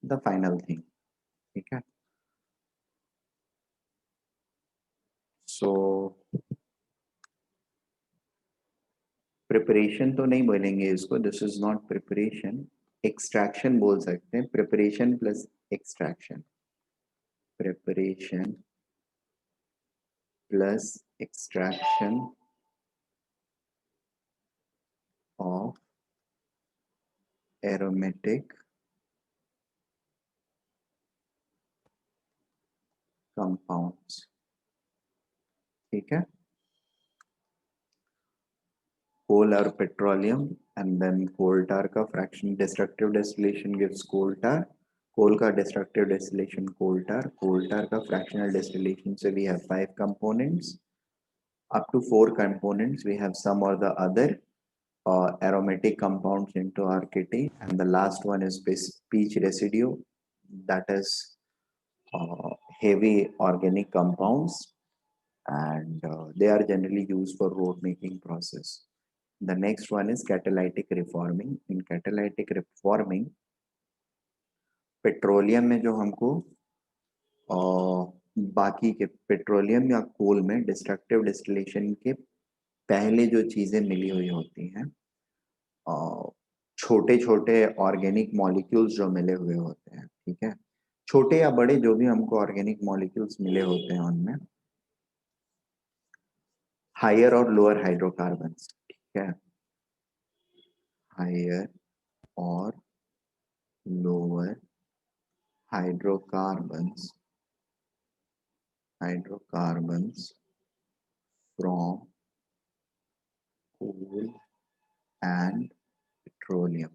The final thing. ठीक है, so preparation तो नहीं बोलेंगे इसको, this is not preparation, extraction बोल सकते हैं, preparation plus extraction, preparation plus extraction of aromatic compounds. ठीक है, coal or petroleum, and then coal tar का fraction destructive distillation gives coal tar, coal का destructive distillation coal tar का fractional distillation से we have 5 components, up to 4 components we have some or the other aromatic compounds into our kitty, and the last one is peach residue, that is uh, heavy organic compounds, and they are generally used for road making process. The next one is catalytic reforming. In catalytic reforming, petroleum में जो हमको बाकी के petroleum या कोल में destructive distillation के पहले जो चीजें मिली हुई होती हैं, छोटे छोटे ऑर्गेनिक मॉलिक्यूल्स जो मिले हुए होते हैं, ठीक है, छोटे या बड़े जो भी हमको ऑर्गेनिक मॉलिक्यूल्स मिले होते हैं उनमें हायर और लोअर हाइड्रोकार्बन्स, ठीक है, हायर और lower hydrocarbons from coal and petroleum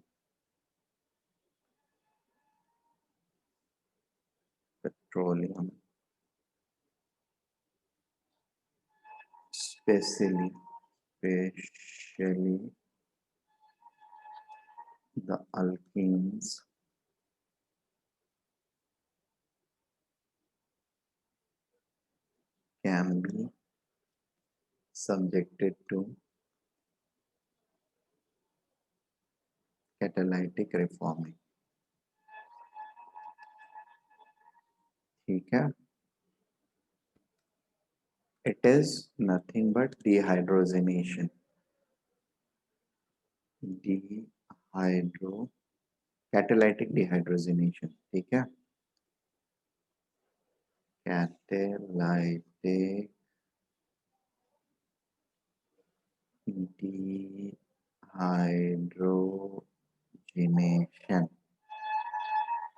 especially the alkenes can be subjected to catalytic reforming। ठीक है, it is nothing but dehydrogenation, catalytic dehydrogenation। ठीक है, catalytic dehydrogenation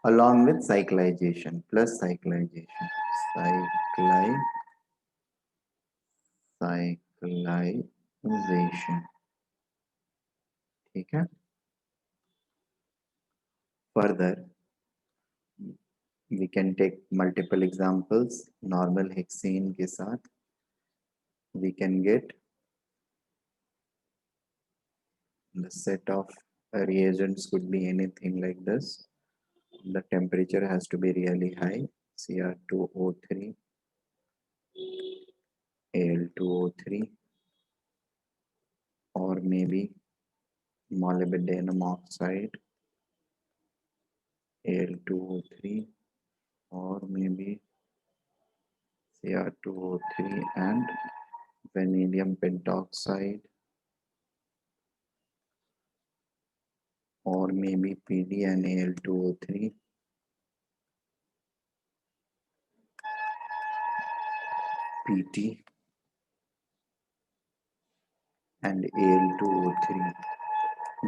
along with cyclization plus cyclization, cyclization। ठीक है, further we can take multiple examples, normal hexane के साथ we can get the set of reagents could be anything like this. The temperature has to be really high, Cr2O3, Al2O3, or maybe molybdenum oxide, Al2O3, or maybe Cr2O3 and vanadium pentoxide, or maybe PD and Al2O3, PT and Al2O3.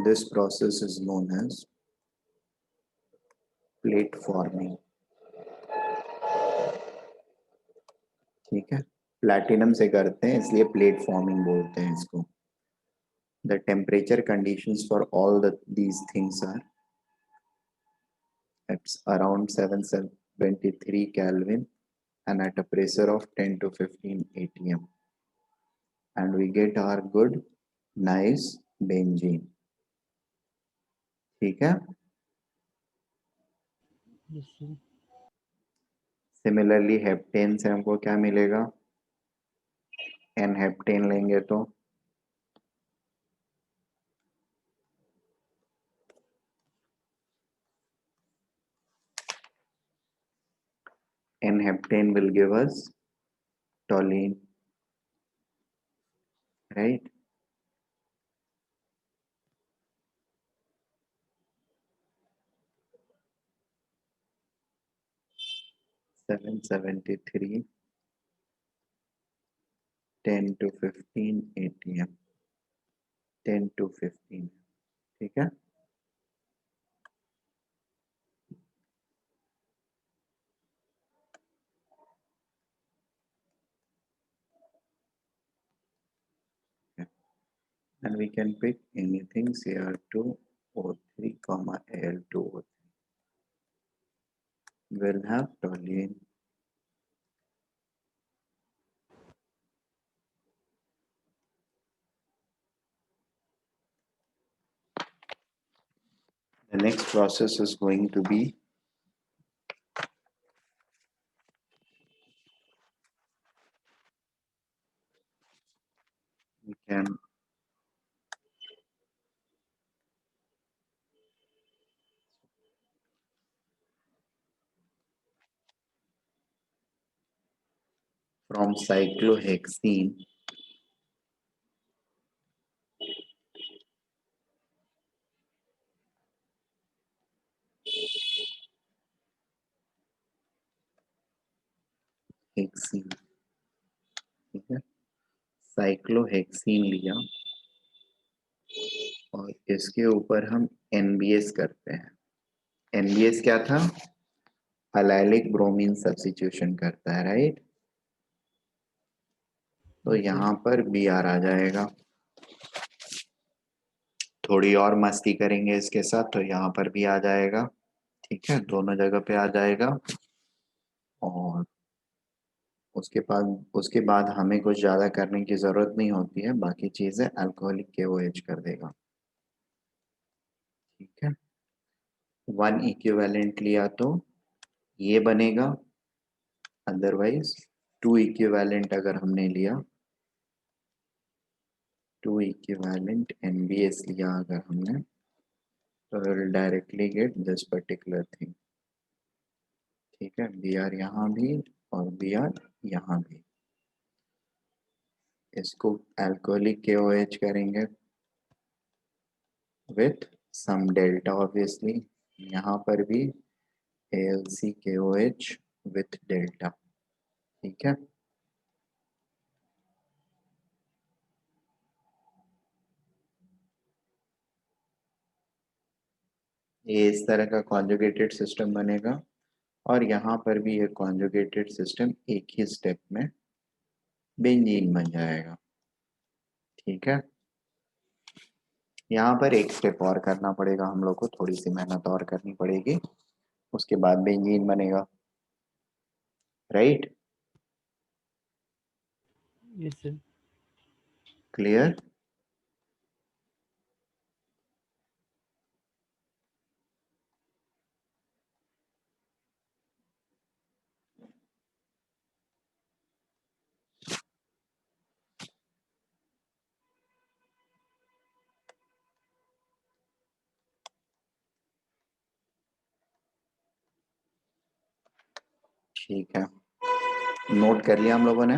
This process is known as plate forming। ठीक है, platinum से करते हैं इसलिए plate forming बोलते हैं इसको। The temperature conditions for all these things are at around 773 Kelvin and at a pressure of 10 to 15 atm, and we get our good nice benzene। ठीक है, सिमिलरली हेप्टेन से हमको क्या मिलेगा, एन हेप्टेन लेंगे तो N-heptane will give us toluene, right? (773) 10 to 15 ATM, 10 to 15, ठीक है. And we can pick anything Cr2O3, Al2O3 will have toluene. The next process is going to be we can from cyclohexene hexene, ठीक है. Cyclohexene लिया और इसके ऊपर हम NBS करते हैं. NBS क्या था? अलाइलिक ब्रोमीन सब्स्टिट्यूशन करता है, राइट? तो यहाँ पर Br आ जाएगा. थोड़ी और मस्ती करेंगे इसके साथ तो यहाँ पर भी आ जाएगा, ठीक है. दोनों जगह पे आ जाएगा. और उसके बाद हमें कुछ ज्यादा करने की जरूरत नहीं होती है. बाकी चीजें अल्कोहलिक KOH कर देगा, ठीक है. 1 इक्विवेलेंट लिया तो ये बनेगा. अदरवाइज 2 इक्विवेलेंट अगर हमने लिया, 2 इक्विवेलेंट NBS लिया अगर हमने, तो will directly get this particular thing, ठीक है. Br यहाँ भी और Br यहाँ भी. इसको अल्कोहलिक KOH करेंगे विथ सम डेल्टा ऑब्वियसली. यहाँ पर भी AlCKOH विथ डेल्टा, ठीक है. ये इस तरह का कॉन्जुगेटेड सिस्टम बनेगा और यहाँ पर भी ये कॉन्जुगेटेड सिस्टम एक ही स्टेप में बेंजीन बन जाएगा, ठीक है. यहाँ पर एक स्टेप और करना पड़ेगा हम लोग को, थोड़ी सी मेहनत और करनी पड़ेगी, उसके बाद बेंजीन बनेगा, राइट? Yes sir. क्लियर? ठीक है, नोट कर लिया हम लोगों ने.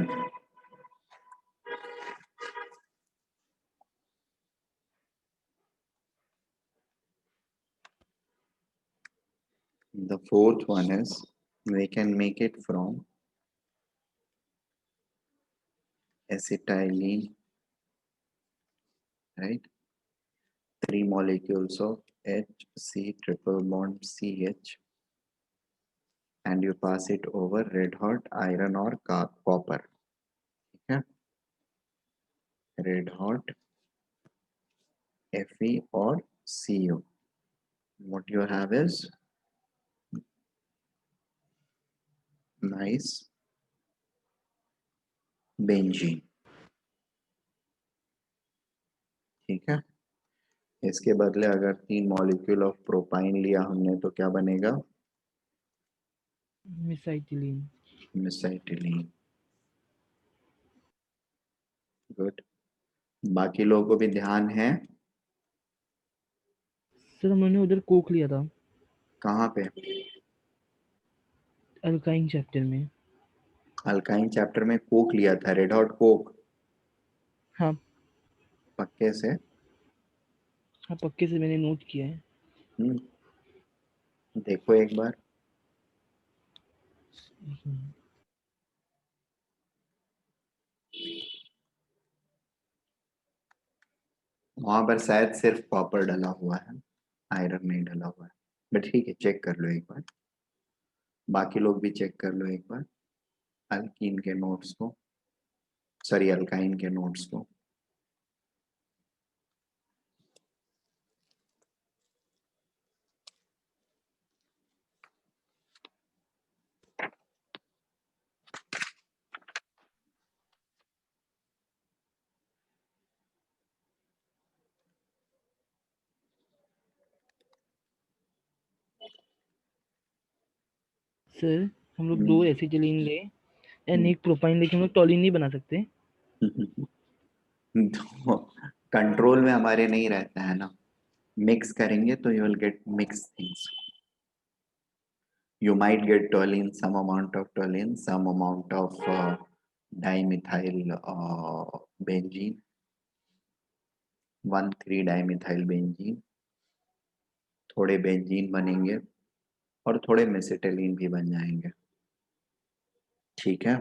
The fourth one is we can make it from acetylene, right? 3 molecules of HC triple bond CH, and you pass it over red hot iron or copper, ठीक है. red hot Fe or Cu. What you have is nice benzene, ठीक है. इसके बदले अगर 3 molecule of propyne लिया हमने तो क्या बनेगा? मिसाइटिलीन. मिसाइटिलीन. गुड. बाकी लोगों को भी ध्यान है? सर मैंने उधर कोक लिया था. कहाँ पे? अल्काइन चैप्टर में। अल्काइन चैप्टर में कोक लिया था, रेड हॉट कोक। हाँ पक्के से? हाँ, पक्के से मैंने नोट किया है। हम्म, देखो एक बार। वहां पर शायद सिर्फ कॉपर डला हुआ है, आयरन नहीं डला हुआ है। बट ठीक है, चेक कर लो एक बार। बाकी लोग भी चेक कर लो एक बार अल्कीन के नोट्स को, सॉरी अल्काइन के नोट्स को। सर, हम लोग 2 हम्म, एसिटिलीन ले एंड हम्म, 1 प्रोपाइन लेके हम लोग टॉलिन नहीं बना सकते? तो कंट्रोल में हमारे नहीं रहता है ना। मिक्स करेंगे तो you will get mix things. You might get toluene, some amount of toluene, some amount of dimethyl benzene, 1,3-dimethyl benzene, थोड़े बेंजीन बनेंगे और थोड़े मेसिटिलीन भी बन जाएंगे। ठीक है।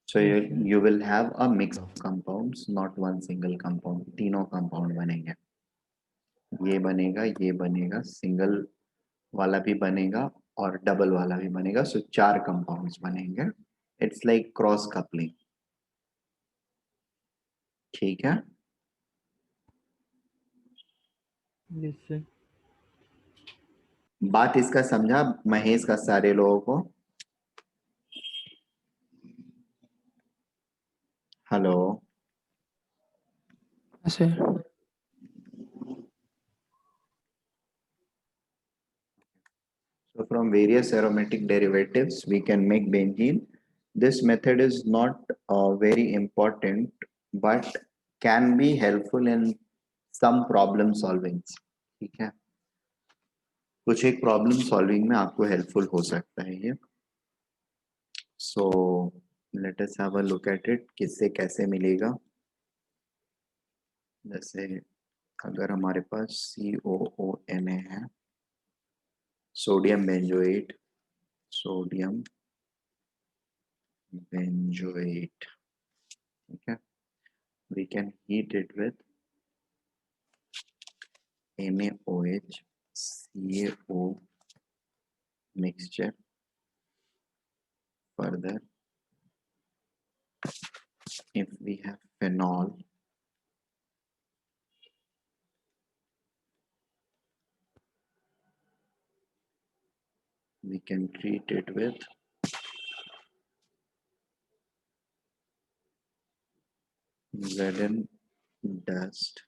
So yes you, sir. you will have a mix of compounds, not one single compound। तीनों कंपाउंड बनेंगे, ये बनेगा, सिंगल वाला भी बनेगा और डबल वाला भी बनेगा। सो 4 कंपाउंड्स बनेंगे। It's like cross coupling. ठीक है। Yes sir. बात इसका समझा महेश का सारे लोगों को? Hello. Sir. So from various aromatic derivatives, we can make benzene. This method is not very important, but can be helpful in some problem solving। ठीक है, कुछ एक प्रॉब्लम सॉल्विंग में आपको हेल्पफुल हो सकता है ये। So let us have a look at it, किससे कैसे मिलेगा। जैसे अगर हमारे पास COONA है, सोडियम बेंजोएट, सोडियम benzoate, ठीक है। We can heat it with NaOH CaO mixture। Further, if we have phenol, we can treat it with Zn dust,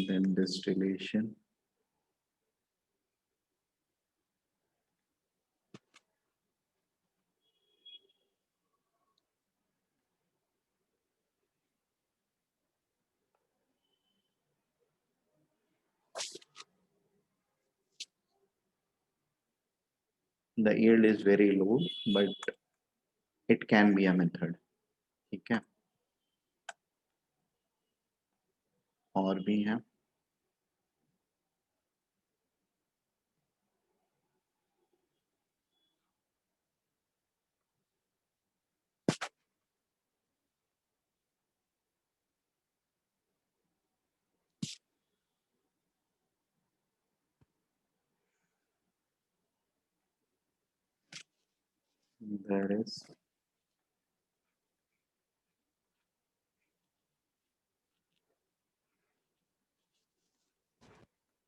then distillation, the yield is very low, but it can be a method। ठीक है, और भी है। There is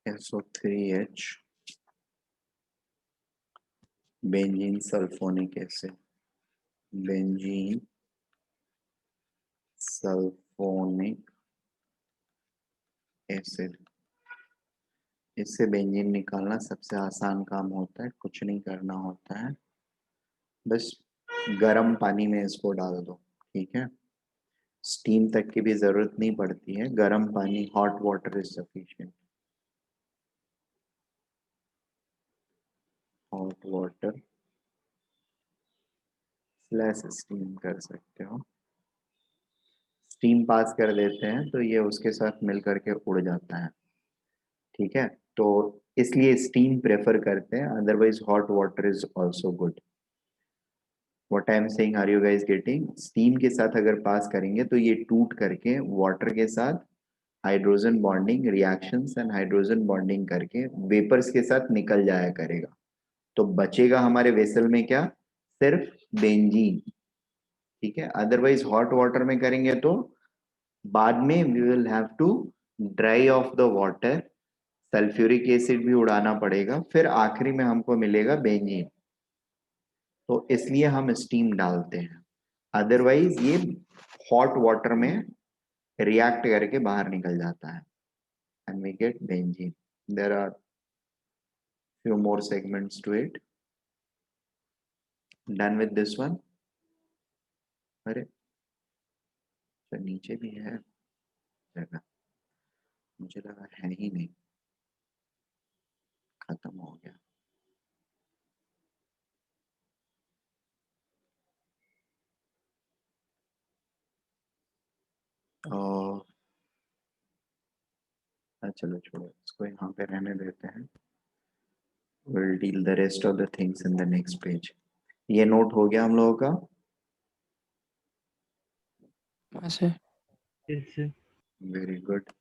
SO3H, benzene sulphonic acid, benzene sulphonic acid. इससे benzene निकालना सबसे आसान काम होता है, कुछ नहीं करना होता है, बस गर्म पानी में इसको डाल दो। ठीक है, स्टीम तक की भी जरूरत नहीं पड़ती है, गर्म पानी, hot water is sufficient. Hot water slash steam कर सकते हो। स्टीम पास कर देते हैं तो ये उसके साथ मिल करके उड़ जाता है, ठीक है। तो इसलिए स्टीम प्रेफर करते हैं, otherwise hot water is also good. What I am saying, are you guys getting? Steam के साथ अगर पास करेंगे तो ये टूट करके वाटर के साथ hydrogen bonding reactions and hydrogen bonding करके वेपर्स के साथ निकल जाया करेगा। तो बचेगा हमारे वेसल में क्या? सिर्फ बेंजीन, ठीक है। अदरवाइज हॉट वाटर में करेंगे तो बाद में we will have to dry off the water, sulphuric acid भी उड़ाना पड़ेगा, फिर आखिरी में हमको मिलेगा बेंजीन। तो इसलिए हम स्टीम डालते हैं, अदरवाइज ये हॉट वाटर में रिएक्ट करके बाहर निकल जाता है and we get benzene. There are few more segments to it. Done with this one? अरे तो नीचे भी है जगह, मुझे लगा है ही नहीं, खत्म हो गया। और चलो छोड़ो इसको, यहाँ पे रहने देते हैं। We'll deal the rest of the things in the next page. ये नोट हो गया हम लोगों का? ऐसे yes sir. Very good.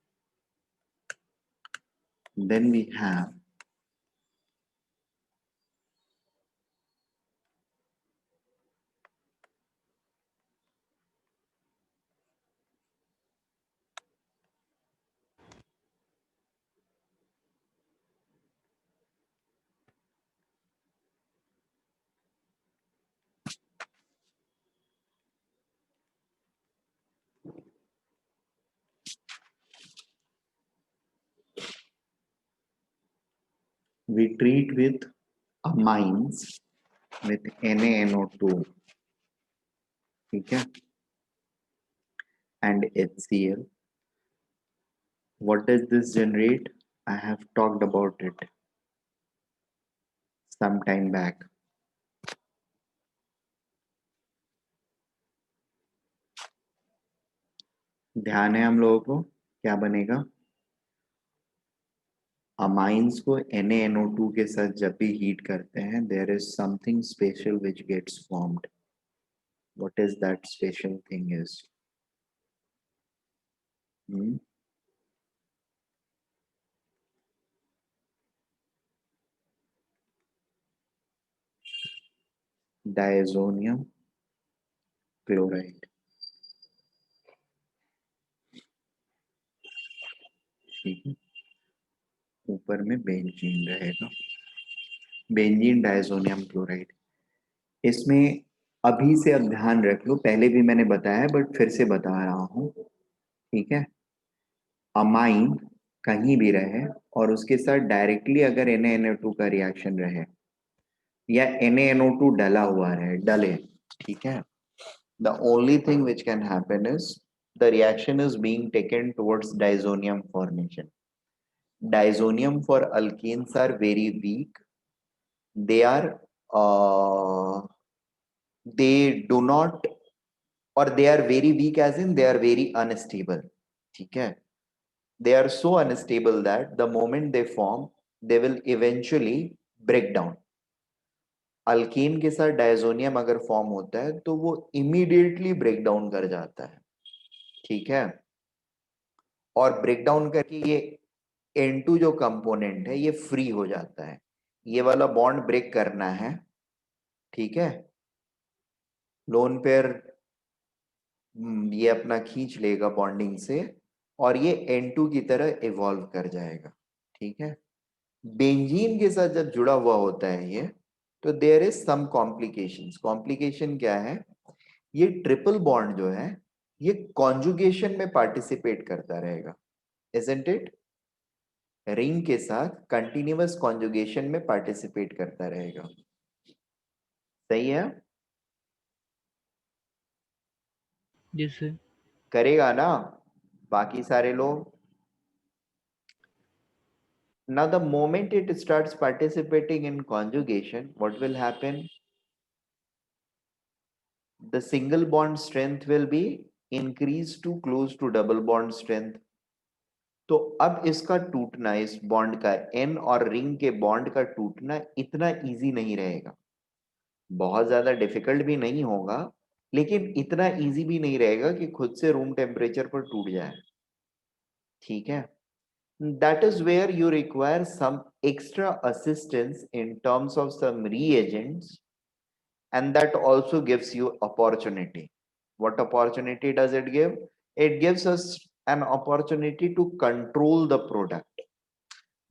Then we have we treat with amines with NaNO2, ठीक है, and HCl. What does this generate? I have talked about it some time back. ध्यान है हम लोगों को, क्या बनेगा? अमाइंस को NaNO2 के साथ जब भी हीट करते हैं, there is something special which gets formed. What is that special thing is? Diazonium chloride, ठीक है। ऊपर में बेंजीन रहेगा, बेंजीन डायजोनियम क्लोराइड। इसमें अभी से अब ध्यान रख लो, पहले भी मैंने बताया बट फिर से बता रहा हूँ, ठीक है। अमाइन कहीं भी रहे और उसके साथ डायरेक्टली अगर NaNO2 का रिएक्शन रहे या NaNO2 डला हुआ रहे, डले, ठीक है, the only thing which can happen is the reaction is being taken towards diazonium formation. Diazonium for alkenes are very weak. They are they do not, or they are very weak as in they are very unstable, ठीक है। They are so unstable that the moment they form they will eventually break down. Alkyne के साथ diazonium अगर form होता है तो वो immediately break down कर जाता है, ठीक है। और ब्रेक डाउन करके ये N2 जो कंपोनेंट है ये फ्री हो जाता है, ये वाला बॉन्ड ब्रेक करना है, ठीक है। लोन पेयर ये अपना खींच लेगा बॉन्डिंग से और ये N2 की तरह इवॉल्व कर जाएगा, ठीक है। बेंजीन के साथ जब जुड़ा हुआ होता है ये, तो there is some complications. Complication क्या है? ये ट्रिपल बॉन्ड जो है ये कॉन्जुगेशन में पार्टिसिपेट करता रहेगा, इजंट इट? रिंग के साथ कंटिन्यूअस कॉन्जुगेशन में पार्टिसिपेट करता रहेगा, सही है? yes sir. करेगा ना बाकी सारे लोग? Now the moment it starts participating in conjugation, what will happen? The single bond strength will be increased to close to double bond strength. तो अब इसका टूटना, इस बॉन्ड का, एन और रिंग के बॉन्ड का टूटना इतना इजी नहीं रहेगा, बहुत ज्यादा डिफिकल्ट भी नहीं होगा, लेकिन इतना इजी भी नहीं रहेगा कि खुद से रूम टेम्परेचर पर टूट जाए। ठीक है, that is where you require some extra assistance in terms of some reagents, and that also gives you opportunity. What opportunity does it give? It gives us an opportunity to control the product.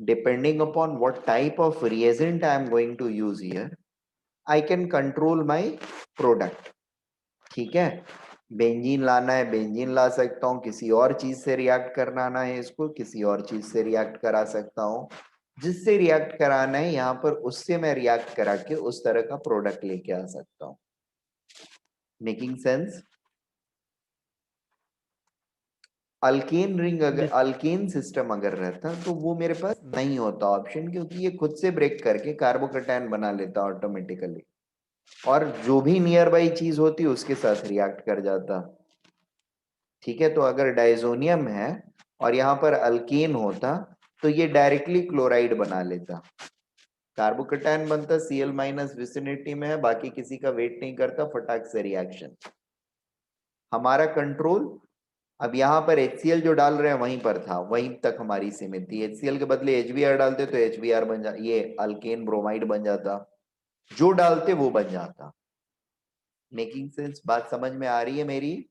Depending upon what type of reagent I am going to use here, I can control my product. ठीक है, benzene लाना है benzene ला सकता हूँ, किसी और चीज से रिएक्ट कराना है इसको किसी और चीज से रिएक्ट करा सकता हूँ, जिससे रिएक्ट कराना है यहाँ पर उससे मैं रिएक्ट करा के उस तरह का प्रोडक्ट लेके आ सकता हूँ। Making sense? अल्केन रिंग अगर अल्केन सिस्टम अगर रहता तो वो मेरे पास नहीं होता ऑप्शन, क्योंकि ये खुद से ब्रेक करके कार्बोकैटायन बना लेता ऑटोमेटिकली, और जो भी नियर बाई चीज होती उसके साथ रिएक्ट कर जाता। ठीक है, तो अगर डाइजोनियम है और यहाँ पर अल्केन होता तो ये डायरेक्टली क्लोराइड बना लेता, कार्बोकैटायन बनता, Cl माइनस विसिनिटी में है, बाकी किसी का वेट नहीं करता, फटाक से रिएक्शन। हमारा कंट्रोल अब यहाँ पर HCl जो डाल रहे हैं वहीं पर था, वहीं तक हमारी सीमित थी। HCl के बदले HBr डालते तो HBr बन जा, ये अल्केन ब्रोमाइड बन जाता, जो डालते वो बन जाता। Making sense? बात समझ में आ रही है मेरी?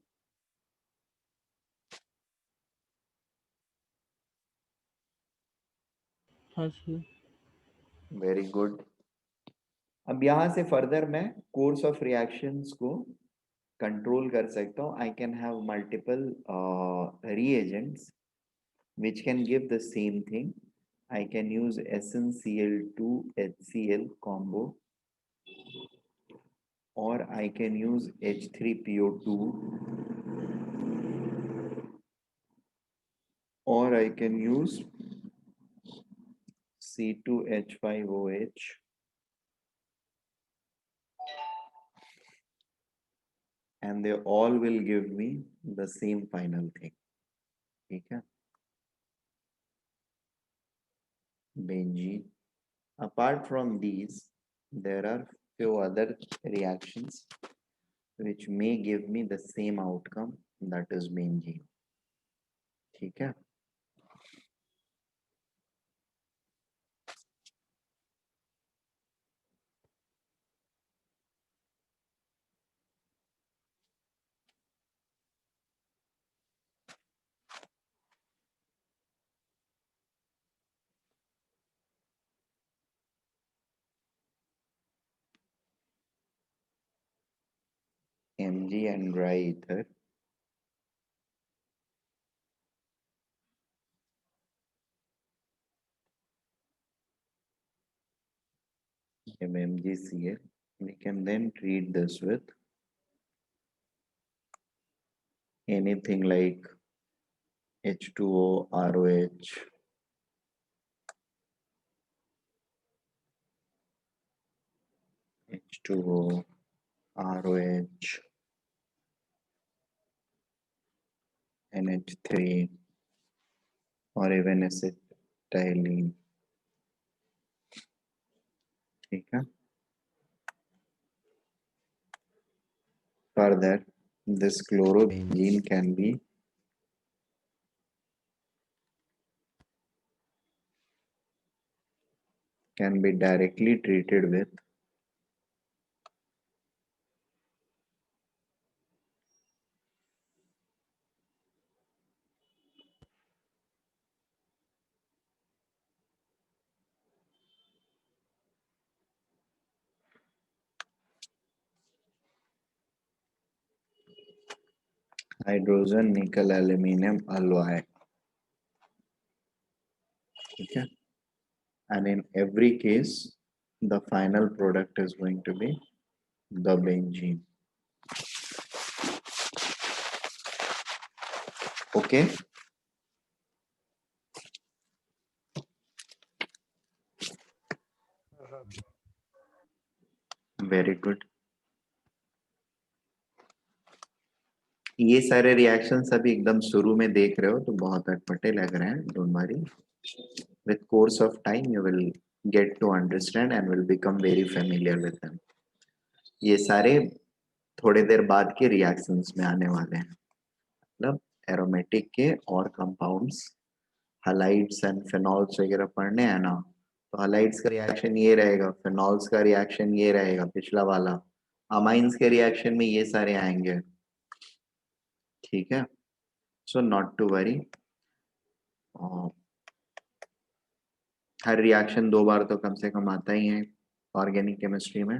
हाँ सर। Very good. अब यहां से फर्दर मैं कोर्स ऑफ रिएक्शंस को कंट्रोल कर सकता हूँ। I can have multiple reagents which can give the same thing. I can use SnCl2 HCl combo, or I can use H3PO2, or I can use C2H5OH, and they all will give me the same final thing. ठीक है, benzene. Apart from these, there are few other reactions which may give me the same outcome, that is benzene. ठीक है, Mg and dry ether, MgCl. We can then treat this with anything like H2O, ROH, H2O, ROH, NH3, or even acetylene. ठीक है, further this chlorobenzene can be directly treated with hydrogen nickel aluminum alloy. ठीक है, and in every case the final product is going to be the benzene. Okay very good. ये सारे reactions अभी एकदम शुरू में देख रहे हो तो बहुत अटपटे लग रहे हैं, don't worry, with course of time you will get to understand and will become very familiar with them। ये सारे थोड़ी देर बाद के रिएक्शंस में आने वाले हैं, मतलब एरोमेटिक के और कंपाउंड्स, हलाइड्स एंड फिनॉल्स वगैरह पढ़ने हैं ना, तो हलाइड्स का रिएक्शन ये रहेगा, फिनॉल्स का रिएक्शन ये रहेगा पिछला वाला, अमाइंस के रिएक्शन में ये सारे आएंगे, ठीक है। सो नॉट टू वरी, हर रिएक्शन 2 बार तो कम से कम आता ही है ऑर्गेनिक केमिस्ट्री में,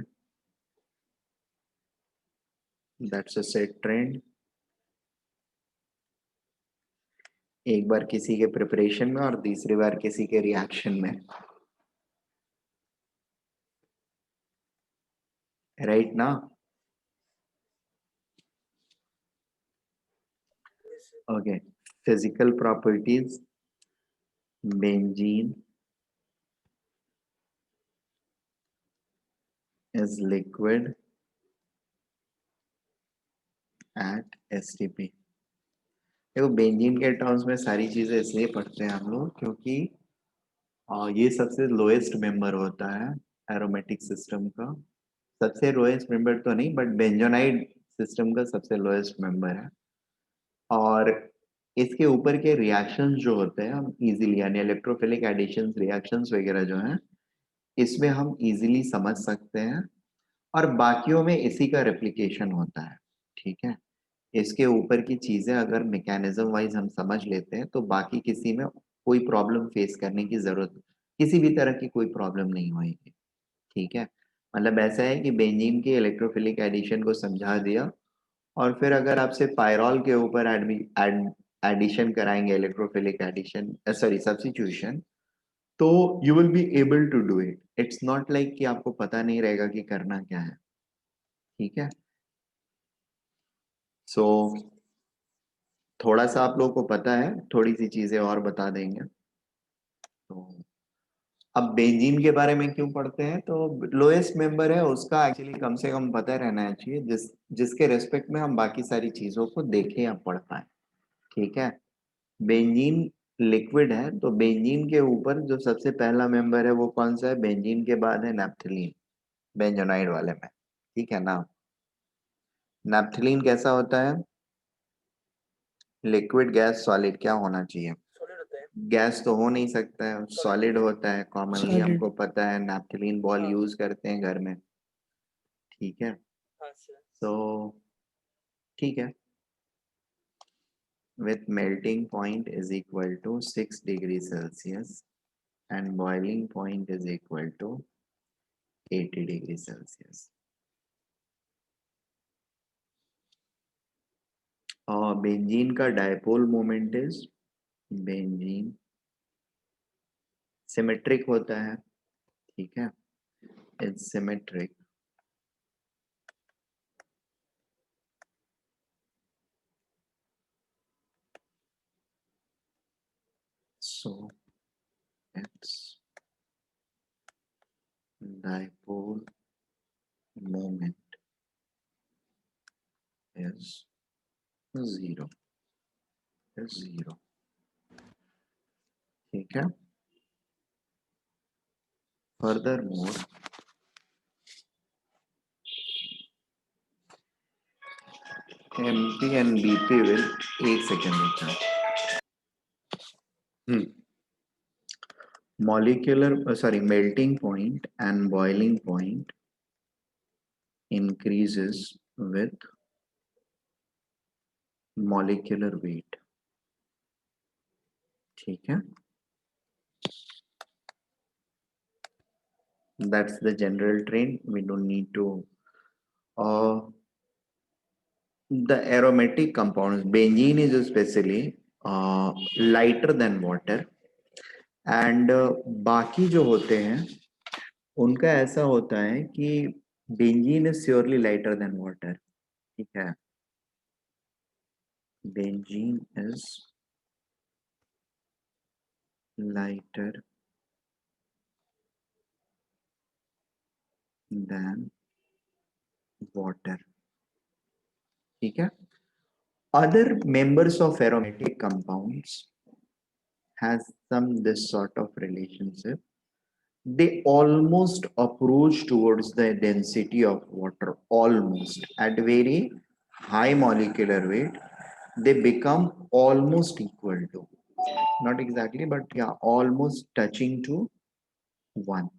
दैट्स अ सेट ट्रेंड। एक बार किसी के प्रिपरेशन में और तीसरी बार किसी के रिएक्शन में, राइट ना। Okay, physical properties, benzene is liquid at STP। देखो बेंजीन के टर्म्स में सारी चीजें इसलिए पढ़ते हैं हम लोग क्योंकि ये सबसे लोएस्ट मेंबर होता है एरोमेटिक सिस्टम का, सबसे लोएस्ट मेंबर तो नहीं बट बेंजोनाइड सिस्टम का सबसे लोएस्ट मेंबर है, और इसके ऊपर के रिएक्शंस जो होते हैं हम इजीली, यानी इलेक्ट्रोफिलिक एडिशंस रिएक्शंस वगैरह जो हैं इसमें हम इजीली समझ सकते हैं, और बाकियों में इसी का रेप्लिकेशन होता है, ठीक है। इसके ऊपर की चीजें अगर मैकेनिज्म वाइज हम समझ लेते हैं तो बाकी किसी में कोई प्रॉब्लम फेस करने की जरूरत, किसी भी तरह की कोई प्रॉब्लम नहीं होगी, ठीक है। मतलब ऐसा है कि बेंजीन के इलेक्ट्रोफिलिक एडिशन को समझा दिया, और फिर अगर आपसे पायरॉल के ऊपर एडिशन कराएंगे, इलेक्ट्रोफिलिक एडिशन सॉरी सब्स्टिट्यूशन, तो you will be able to do it, it's not like कि आपको पता नहीं रहेगा कि करना क्या है, ठीक है। सो थोड़ा सा आप लोगों को पता है, थोड़ी सी चीजें और बता देंगे। तो अब बेंजीन के बारे में क्यों पढ़ते हैं, तो लोएस्ट मेंबर है उसका एक्चुअली कम से कम पता रहना चाहिए, जिसके रेस्पेक्ट में हम बाकी सारी चीजों को देखें या पढ़ पाए, ठीक है। बेंजीन लिक्विड है, तो बेंजीन के ऊपर जो सबसे पहला मेंबर है वो कौन सा है, बेंजीन के बाद है नैप्थलीन, बेंजोनाइड वाले में, ठीक है ना। नैप्थलीन कैसा होता है, लिक्विड गैस सॉलिड, क्या होना चाहिए, गैस तो हो नहीं सकता है, सॉलिड होता है, कॉमनली सॉलिड। हमको पता है नैप्थलीन बॉल यूज करते हैं घर में, ठीक है। तो ठीक है, with melting point is equal to 6 degree Celsius and boiling point is equal to 80 degree Celsius। और बेंजीन का dipole moment is, benzene symmetric होता है, ठीक है, it's symmetric, so its dipole moment is zero, is zero, ठीक है। Furthermore, MP and BP will, एक second रुकना, molecular sorry melting point and boiling point increases with molecular weight, ठीक है। That's the general trend, we don't need to the aromatic compounds, benzene is especially lighter than water, and बाकी जो होते हैं उनका ऐसा होता है कि benzene is surely lighter than water, ठीक है। benzene is lighter than water. ठीक है. Other members of aromatic compounds has some this sort of relationship. They almost approach towards the density of water, almost at very high molecular weight. They become almost equal to, not exactly, but yeah, almost touching to one.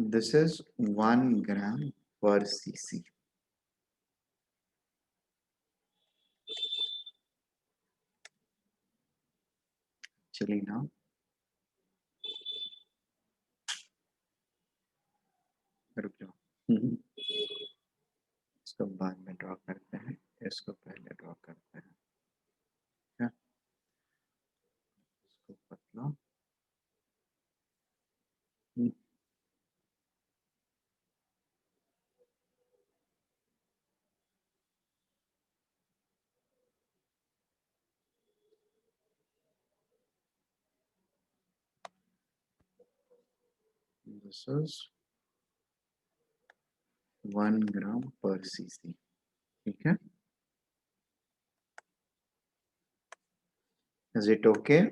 This is 1 gram per cc. Actually now, रुक जाओ. इसको बाद में draw करते हैं, इसको पहले draw करते हैं. क्या? इसको पतला. This is 1 gram per cc. ठीक है. Is it okay?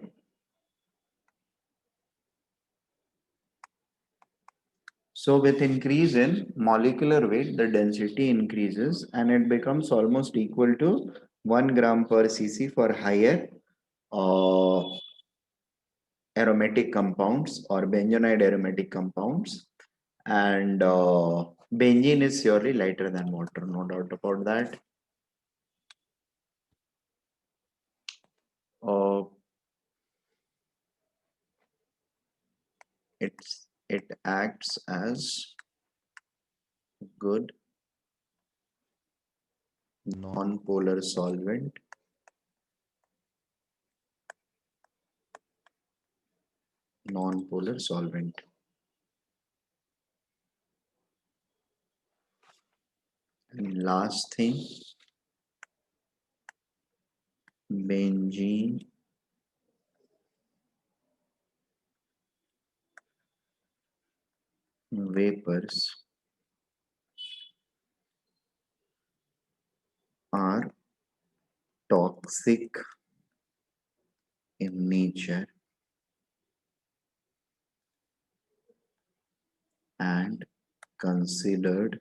So with increase in molecular weight, the density increases and it becomes almost equal to 1 gram per cc for higher uh, aromatic compounds or benzoyl aromatic compounds. And benzene is surely lighter than water, no doubt about that. Uh, it acts as good non-polar solvent. Non-polar solvent. And last thing, benzene vapors are toxic in nature and considered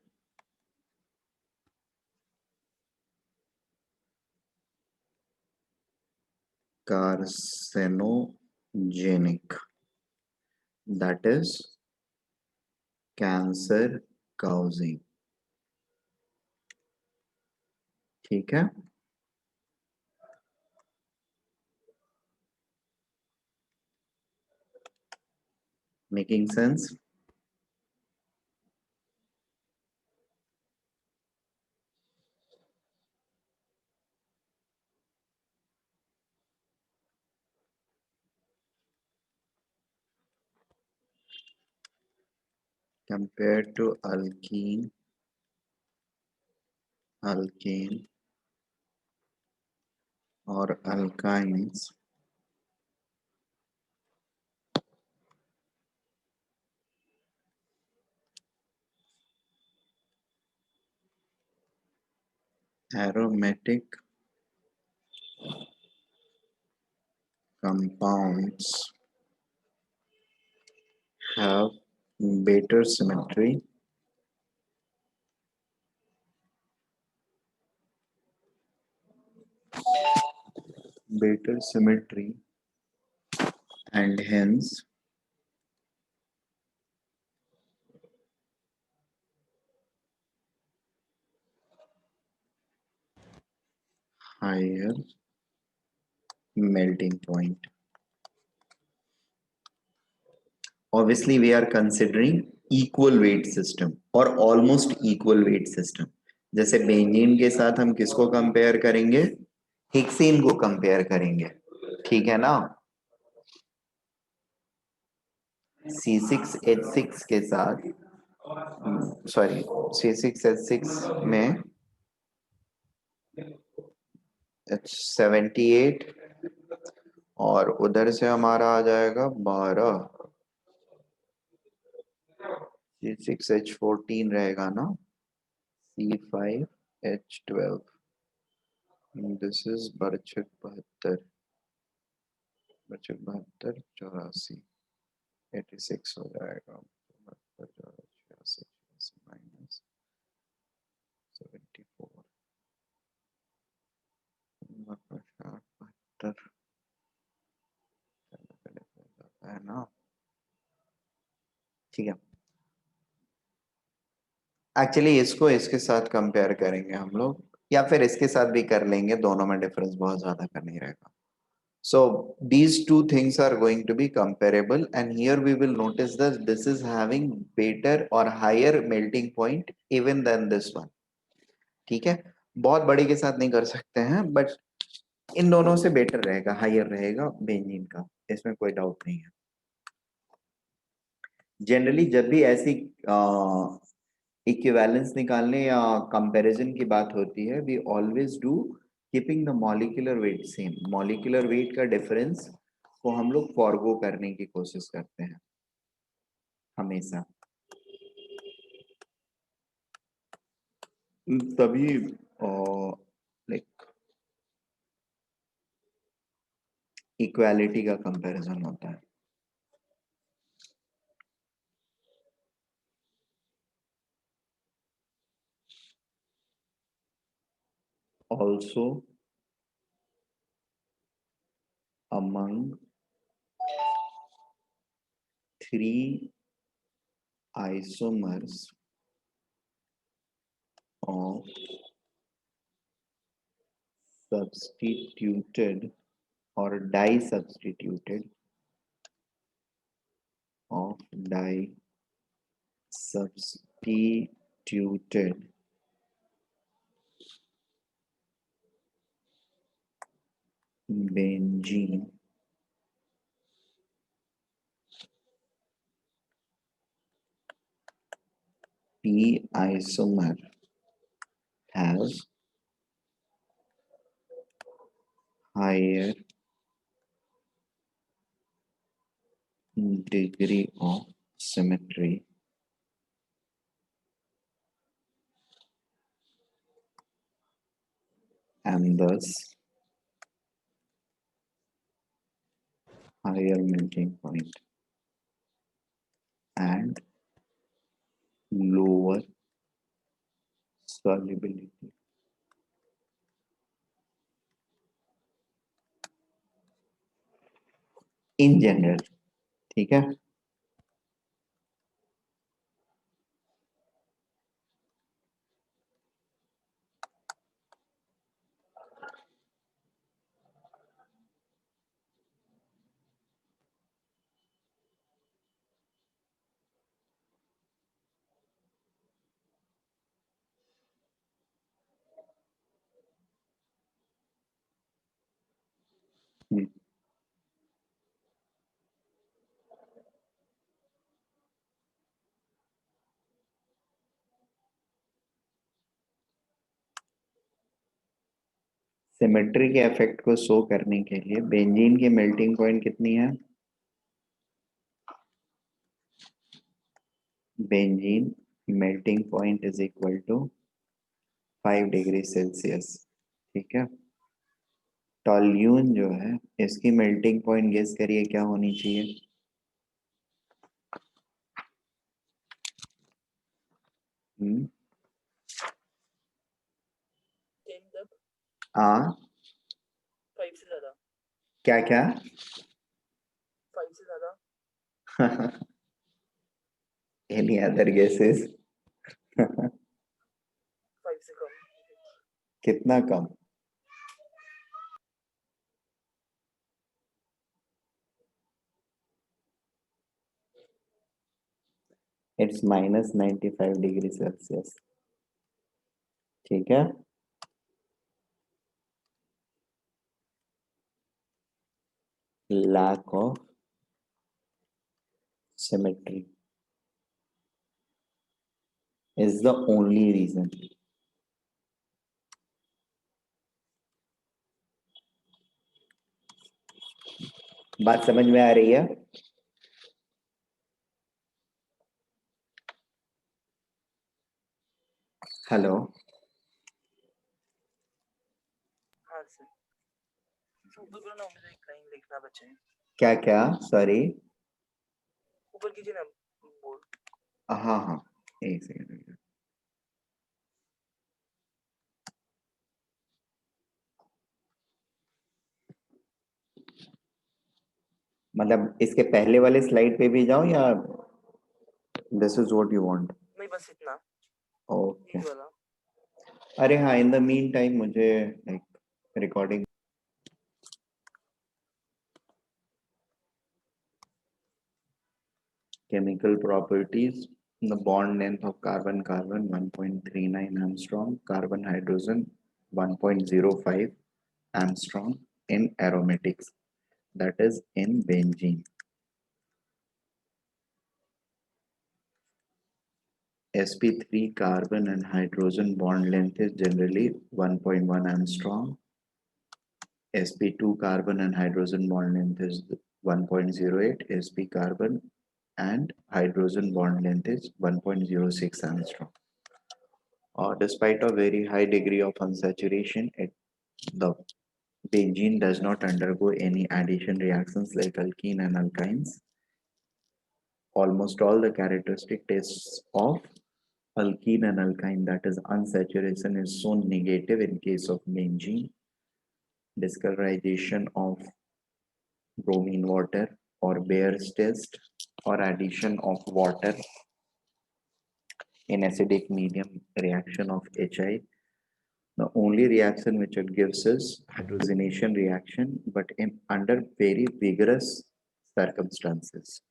carcinogenic, that is cancer causing. ठीक है. Making sense? Compared to alkene or alkynes, aromatic compounds have better symmetry and hence higher melting point. Obviously we are considering equal weight system or almost equal weight system. जैसे benzene के साथ हम किसको compare करेंगे, hexane को compare करेंगे, ठीक है ना। C6H6 के साथ, सॉरी C6H6 में H78 और उधर से हमारा आ जाएगा 12, C6H14 रहेगा ना, C5H12, दिस इज बरछक 72, बरछक 72 84, 86 हो जाएगा, 72 86 माइनस 74, 72 है ना, ठीक है। एक्चुअली इसको इसके साथ कंपेयर करेंगे हम लोग, या फिर इसके साथ भी कर लेंगे, दोनों में डिफरेंस बहुत ज्यादा का नहीं रहेगा। So these two things are going to be comparable, and here we will notice that this is having better or higher melting point even than this one, ठीक है। बहुत बड़ी के साथ नहीं कर सकते हैं, बट इन दोनों से बेटर रहेगा, हायर रहेगा बेंजीन का, इसमें कोई डाउट नहीं है। जनरली जब भी ऐसी इक्विवेलेंस निकालने या कंपैरिजन की बात होती है, we always do keeping the molecular weight same, molecular weight का डिफरेंस को हम लोग फॉरगो करने की कोशिश करते हैं हमेशा, तभी लाइक इक्वालिटी का कंपैरिजन होता है। Also among three isomers of substituted or disubstituted of disubstituted benzene P isomer has higher degree of symmetry and thus higher melting point and lower solubility. In general, ठीक है। Symmetry के effect को show करने के लिए benzene की melting point कितनी है, benzene melting point is equal to 5 degree Celsius, ठीक है। टॉल्यून जो है इसकी मेल्टिंग पॉइंट गेस करिए क्या होनी चाहिए, हाँ 5 से ज्यादा, क्या क्या 5 से ज्यादा, any other guesses? 5 से कम, कितना कम, इट्स -95 डिग्री सेल्सियस। ठीक है, lack of symmetry is the only reason. बात समझ में आ रही है? हेलो, हाँ सर। ऊपर करो ना, मुझे एक लाइन लिखना बचे। क्या क्या? सॉरी। ऊपर कीजिए ना बोर्ड। हाँ हाँ, एक सेकंड। मतलब इसके पहले वाले स्लाइड पे भी जाऊं या this is what you want? नहीं बस इतना, ओके। यही वाला। अरे हाँ, इन द मीन टाइम मुझे like recording chemical properties. The bond length of carbon 1.39 angstrom, carbon hydrogen 1.05 angstrom in aromatics, that is in benzene. sp3 carbon and hydrogen bond length is generally 1.1 angstrom. sp2 carbon and hydrogen bond length is 1.08. sp carbon and hydrogen bond length is 1.06 angstrom. Despite a very high degree of unsaturation, the benzene does not undergo any addition reactions like alkene and alkynes. Almost all the characteristic tests of alkene and alkyne, that is unsaturation, is shown negative in case of benzene. Discolorization of bromine water or Bayer's test or addition of water in acidic medium reaction of HI. The only reaction which it gives is hydrogenation reaction, but under very vigorous circumstances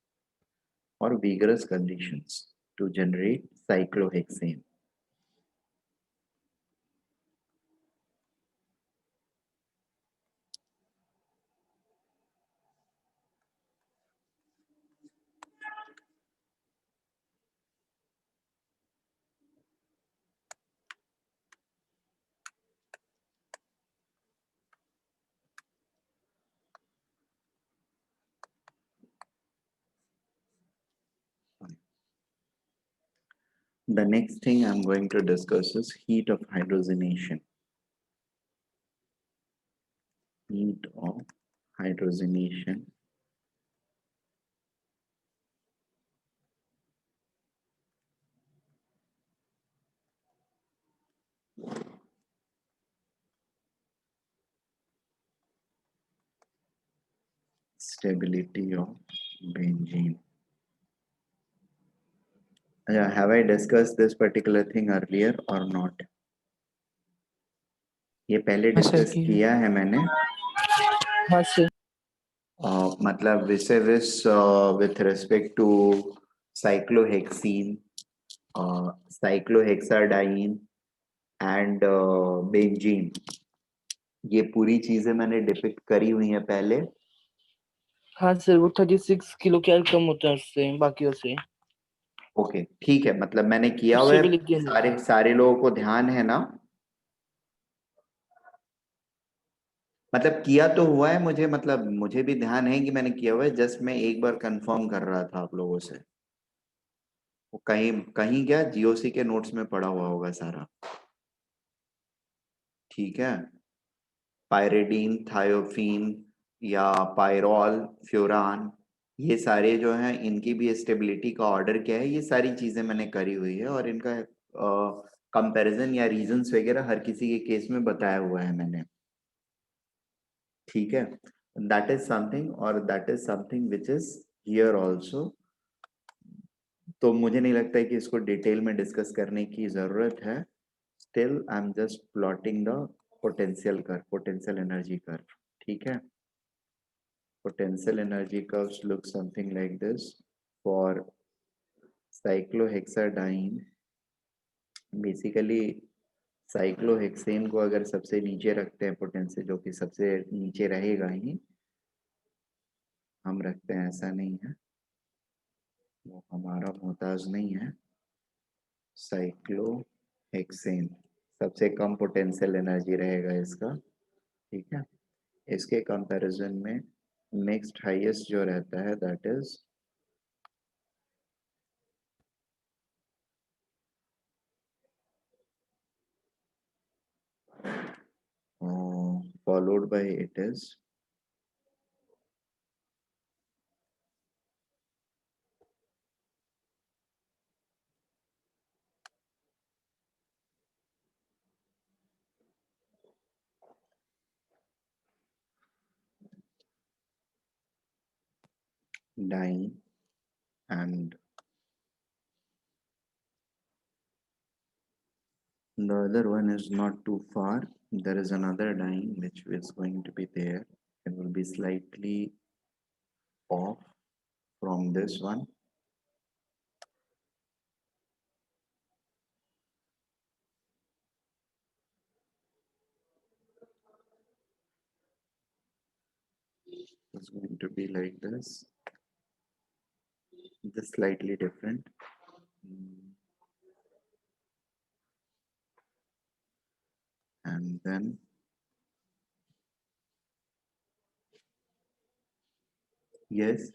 or vigorous conditions to generate cyclohexane. The next thing I'm going to discuss is heat of hydrogenation. Heat of hydrogenation. Stability of benzene. Have I discussed this particular thing earlier or not? ये पहले discuss किया है मैंने। हाँ sir. मतलब विसेविस with respect to cyclohexene, cyclohexadiene and benzene, ये पूरी चीजें मैंने डिपिक्ट करी हुई हैं पहले। हाँ सर, वो 36 किलो कैल कम होता है उससे, बाकियों से। ओके ठीक है, मतलब मैंने किया हुआ उससे है, भी लिख दिया मैंने। सारे लोगों को ध्यान है ना? मतलब किया तो हुआ है, मुझे मतलब मुझे भी ध्यान है कि मैंने किया हुआ है, जस्ट मैं एक बार कंफर्म कर रहा था आप लोगों से। वो कहीं कहीं क्या जीओसी के नोट्स में पड़ा हुआ होगा सारा। ठीक है, पायरिडीन, थायोफीन या पायरॉल, फ्यूरान, ये सारे जो हैं इनकी भी स्टेबिलिटी का ऑर्डर क्या है, ये सारी चीजें मैंने करी हुई है और इनका कंपैरिजन या रीजंस वगैरह हर किसी के केस में बताया हुआ है मैंने। ठीक है, दैट इज समथिंग और that is something which is here also. तो मुझे नहीं लगता है कि इसको डिटेल में डिस्कस करने की जरूरत है। Still I am just plotting the potential curve, potential energy curve. ठीक है, potential energy curves look something like this for cyclohexadiene, basically cyclohexane को अगर सबसे नीचे रखते हैं पोटेंशियल, जो कि सबसे नीचे रहेगा ही, हम रखते हैं, ऐसा नहीं है, वो हमारा मोहताज नहीं है। साइक्लोहेक्सेन सबसे कम पोटेंशियल एनर्जी रहेगा इसका, ठीक है। इसके कंपैरिजन में नेक्स्ट हाईएस्ट जो रहता है that is followed by it is dyne, and the other one is not too far. There is another dyne which is going to be there. It will be slightly off from this one. It's going to be like this. This slightly different. And then yes,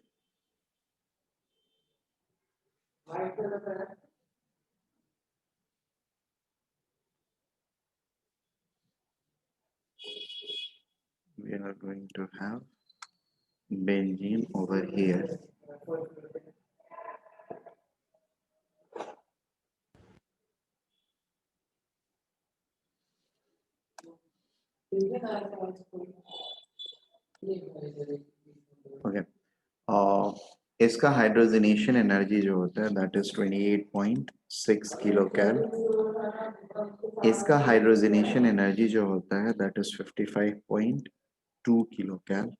we are going to have benzene over here. Okay. इसका hydrogenation energy जो होता है that is 28.6 kilo कैल। इसका hydrogenation energy जो होता है that is 55.2 kilo cal.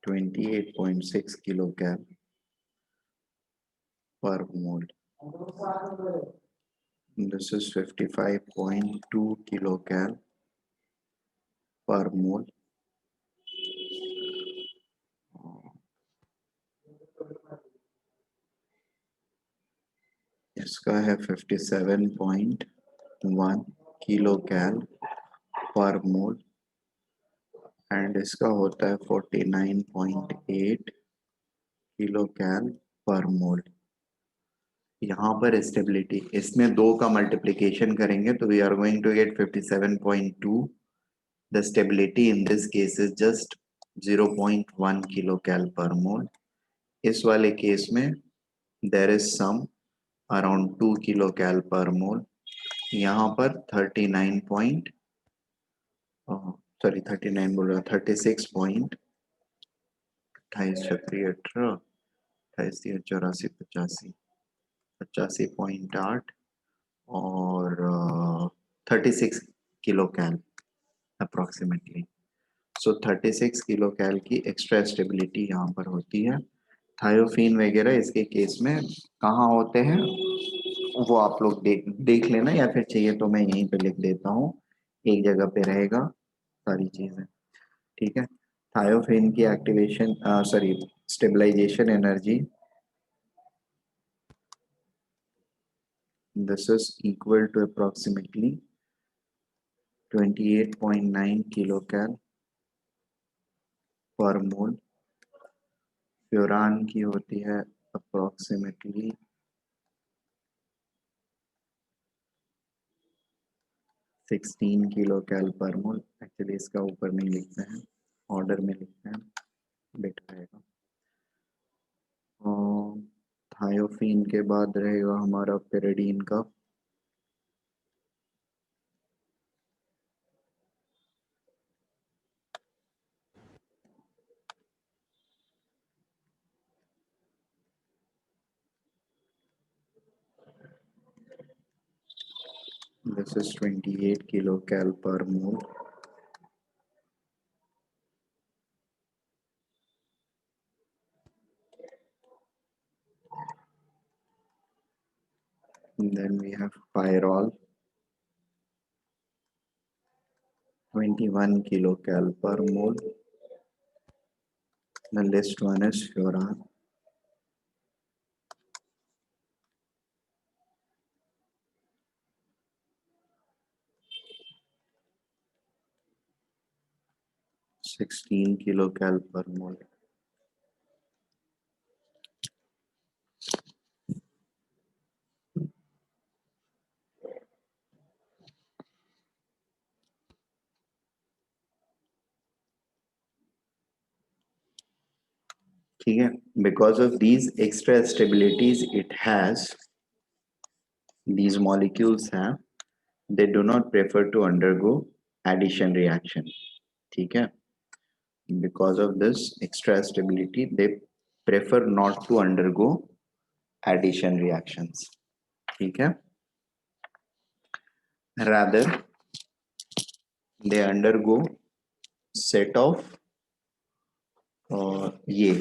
(28.6 kilo cal per mole). This is 55.2 kilocal per mole. इसका है 57.1 किलोकैल पर मोल एंड इसका होता है 49.8 किलोकैल पर मोल। यहाँ पर स्टेबिलिटी, इसमें दो का मल्टीप्लिकेशन करेंगे तो we are going to get 57.2। The stability in this case is just 0.1 kilocal per mole. इस वाले केस में there is some around 2 kilocal per mole. यहाँ पर 39 पॉइंट सॉरी 39 बोल रहा 36.88 और 36 किलो कैल अप्रोक्सीमेटली। सो 36 किलो कैल की एक्स्ट्रा स्टेबिलिटी यहाँ पर होती है। थायोफीन वगैरह इसके केस में कहाँ होते हैं वो आप लोग देख लेना, या फिर चाहिए तो मैं यहीं पे लिख देता हूँ, एक जगह पे रहेगा सारी चीजें, ठीक है। थायोफेन की activation sorry stabilisation energy this is equal to approximately 28.9 kilocal per mole. Furan की होती है अप्रोक्सीमेटली 16 किलोकैल पर मोल। एक्चुअली इसका ऊपर नहीं लिखते हैं, ऑर्डर में लिखते हैं, बेटर रहेगा। थायोफीन के बाद रहेगा हमारा पेरिडीन का। This is 28 kilocal per mole And then we have pyrrole, 21 kilocal per mole. The last one is furan, 16 kilocal per mole. ठीक है, because of these extra stabilities it has, these molecules have, they do not prefer to undergo addition reaction. ठीक है, because of this extra stability they prefer not to undergo addition reactions. ठीक है, rather they undergo set of ये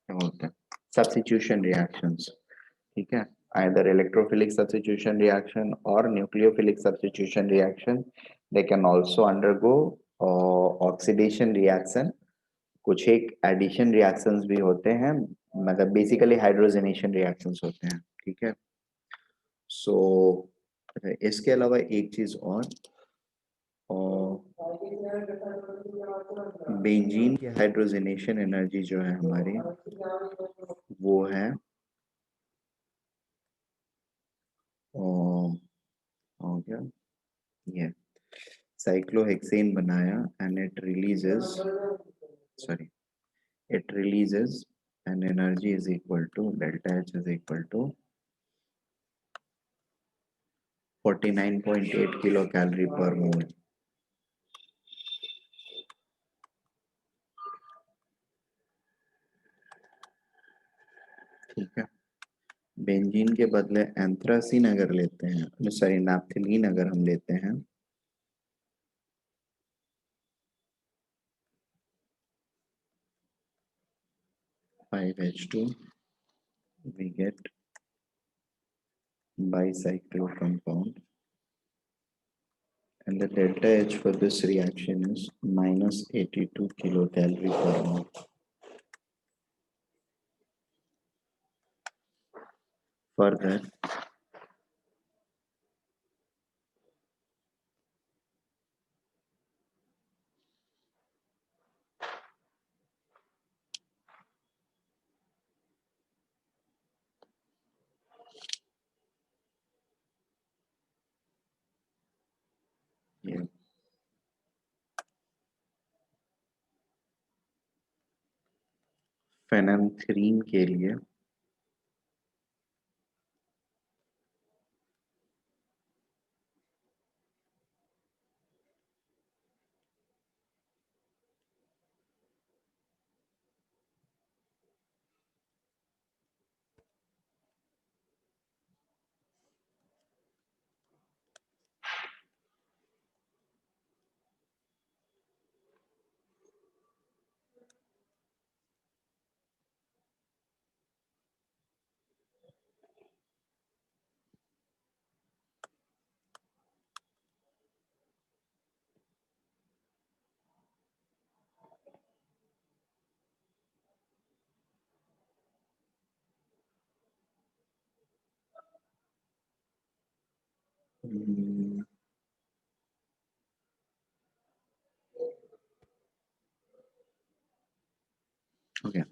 क्या बोलते हैं substitution reactions. ठीक है, either electrophilic substitution reaction or nucleophilic substitution reaction. They can also undergo oxidation reaction. कुछ एक एडिशन रिएक्शंस भी होते हैं, मतलब बेसिकली हाइड्रोजनेशन रिएक्शंस होते हैं. ठीक है, सो इसके अलावा एक चीज और बेंजीन की हाइड्रोजनेशन एनर्जी जो है हमारी वो है हो गया ये cyclohexane बनाया and it releases, sorry, it releases an energy is equal to delta H is equal to 49.8 kilocalorie per mole. ठीक है, बेंजीन के बदले एंथ्रासीन अगर लेते हैं, सॉरी नैप्थेलीन अगर हम लेते हैं, five H2 we get bicyclo compound and the delta H for this reaction is minus 82 kilocalorie per mole. Further, yeah, फेनैंथ्रीन के लिए ओके,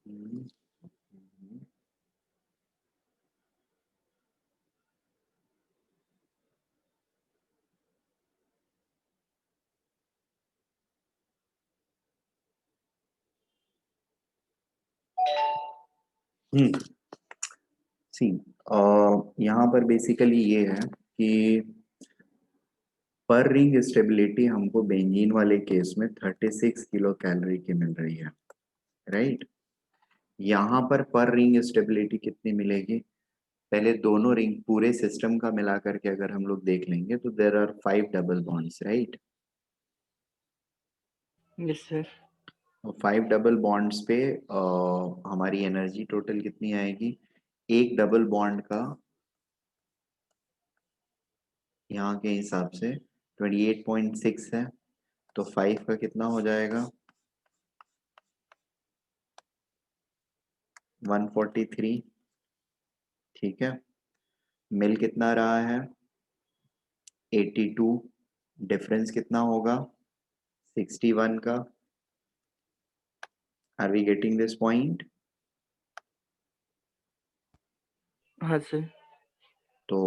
हम्म, हम्म, हम्म। सी, यहाँ पर बेसिकली ये है कि पर रिंग स्टेबिलिटी हमको बेंजीन वाले केस में 36 किलो कैलोरी की मिल रही है, राइट। यहाँ पर रिंग स्टेबिलिटी कितनी मिलेगी? पहले दोनों रिंग पूरे सिस्टम का मिला करके अगर हम लोग देख लेंगे तो there are 5 double bonds, right. Yes sir. 5 double bonds पे हमारी एनर्जी टोटल कितनी आएगी? एक डबल बॉन्ड का यहाँ के हिसाब से 28.6 है, तो 5 का कितना हो जाएगा? 143। ठीक है, मिल कितना रहा है? 82। डिफरेंस कितना होगा? 61 का। Are we getting this point? हाँ सर। तो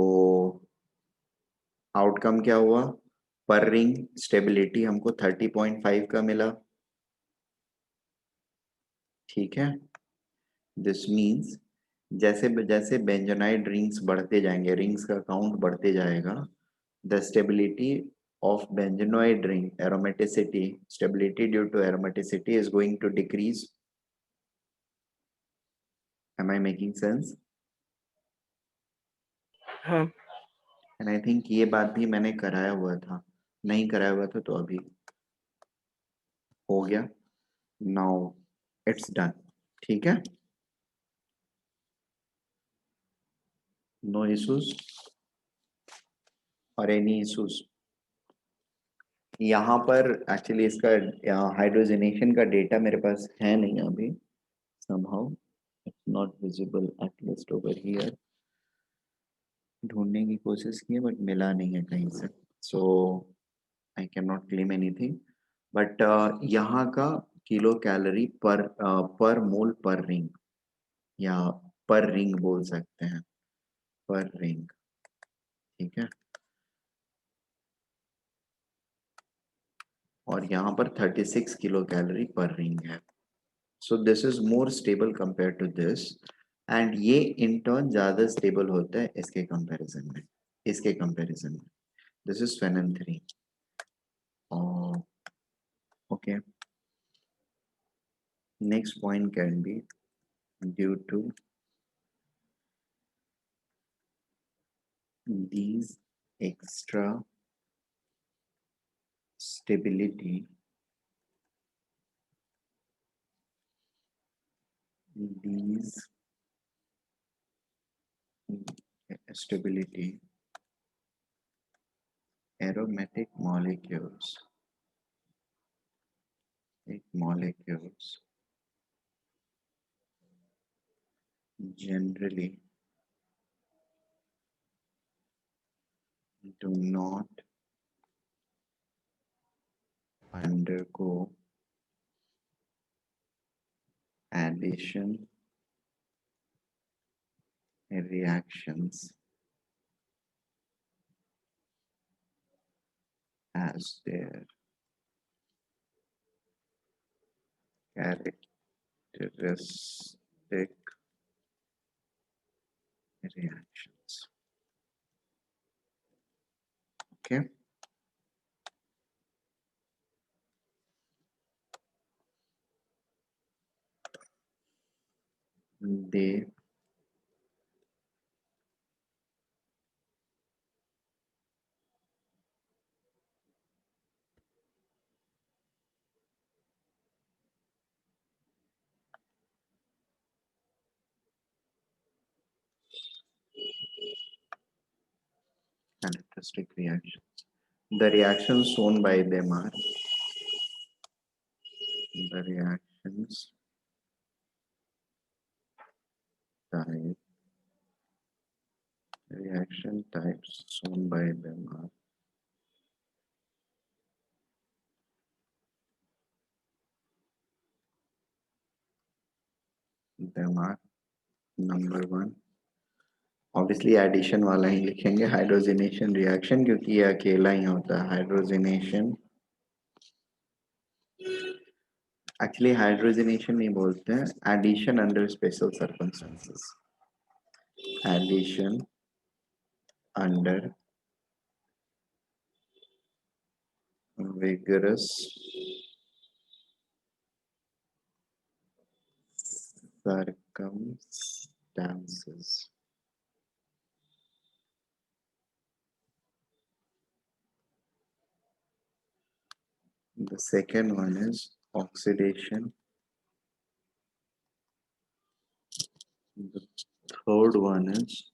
आउटकम क्या हुआ? पर रिंग स्टेबिलिटी हमको 30.5 का मिला। ठीक है, दिस मीन्स जैसे जैसे बेंजोनाइड रिंग्स बढ़ते जाएंगे, रिंग्स का काउंट बढ़ते जाएगा, the stability of benzenoid ring aromaticity, stability due to aromaticity is going to decrease. Am I making sense? हाँ। एंड आई थिंक ये बात भी मैंने कराया हुआ था, नहीं कराया हुआ था तो अभी हो गया। Now it's done. ठीक है, नो इश्यूज और एनी इश्यूज? यहाँ पर एक्चुअली इसका हाइड्रोजनेशन का डेटा मेरे पास है नहीं अभी, somehow it's not visible at least over here। ढूंढने की कोशिश की है बट मिला नहीं है कहीं से, so I can not claim anything. But यहाँ का किलो कैलोरी पर मोल पर रिंग, या पर रिंग बोल सकते हैं, पर रिंग। ठीक है, और यहाँ पर 36 किलो कैलोरी पर रिंग है। So this is more stable compare to this, and ये इन टर्न ज्यादा स्टेबल होता है इसके कंपैरिजन में, इसके कंपैरिजन में। दिस इज फेनन 3। Okay, next point can be due to these extra stability, these stability aromatic molecules generally do not undergo addition reactions as their characteristic reactions. Okay, they characteristic reactions. The reactions shown by them are the reactions type. Reaction types shown by them are दिमाग number 1। Obviously addition वाला ही लिखेंगे, hydrogenation reaction, क्योंकि ये अकेला ही होता है hydrogenation. Actually hydrogenation नहीं बोलते हैं, addition under special circumstances. Addition under vigorous circumstances. The second one is oxidation. The third one is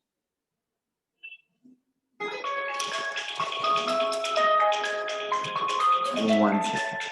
one second.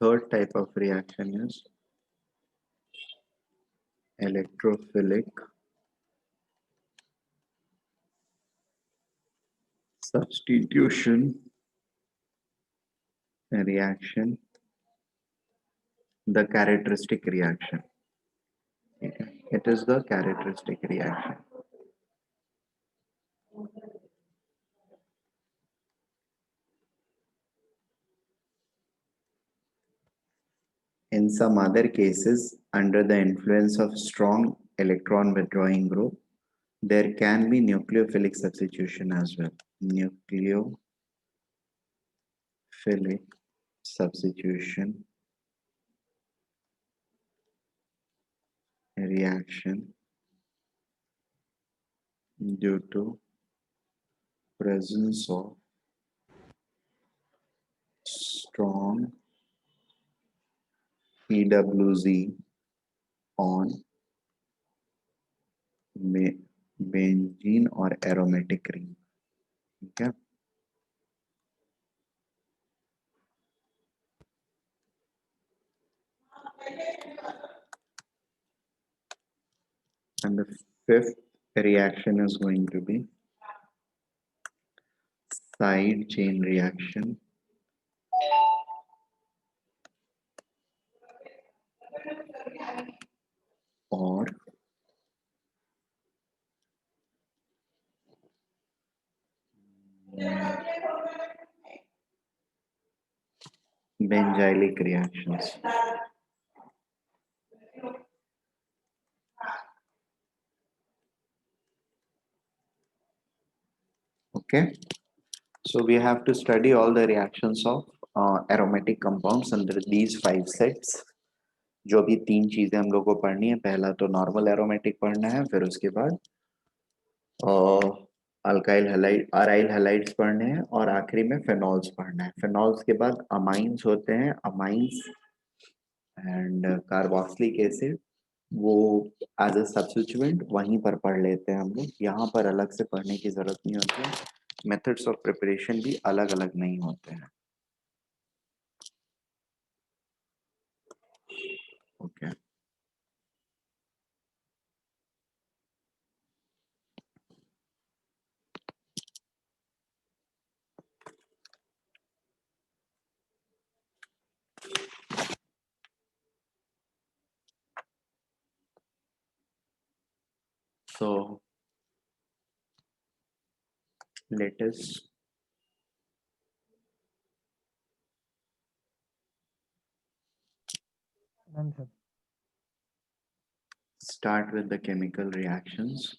Third type of reaction is electrophilic substitution reaction, the characteristic reaction. Okay. It is the characteristic reaction. In some other cases, under the influence of strong electron withdrawing group, there can be nucleophilic substitution as well. Nucleophilic substitution reaction due to presence of strong EWZ on benzene or aromatic ring. Okay. And the fifth reaction is going to be side chain reaction or benzylic reactions. Okay, so we have to study all the reactions of aromatic compounds under these 5 sets. जो भी 3 चीजें हम लोग को पढ़नी है, पहला तो नॉर्मल एरोमेटिक पढ़ना है, फिर उसके बाद अल्काइल हैलाइड अराइल हैलाइड्स पढ़ने हैं, और आखिरी में फेनॉल्स पढ़ना है। फेनॉल्स के बाद अमाइंस होते हैं, अमाइंस एंड कार्बोक्सिलिक एसिड, वो एज अ सब्स्टिट्यूएंट वहीं पर पढ़ लेते हैं हम लोग, यहाँ पर अलग से पढ़ने की जरूरत नहीं होती है। मेथड्स ऑफ प्रिपरेशन भी अलग अलग नहीं होते हैं। Okay, so let us start with the chemical reactions.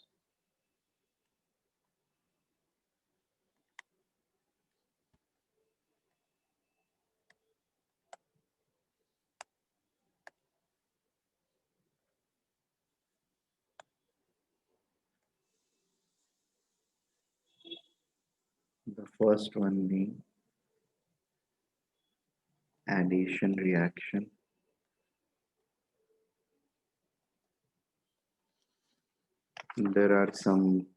The first one being addition reaction. There are some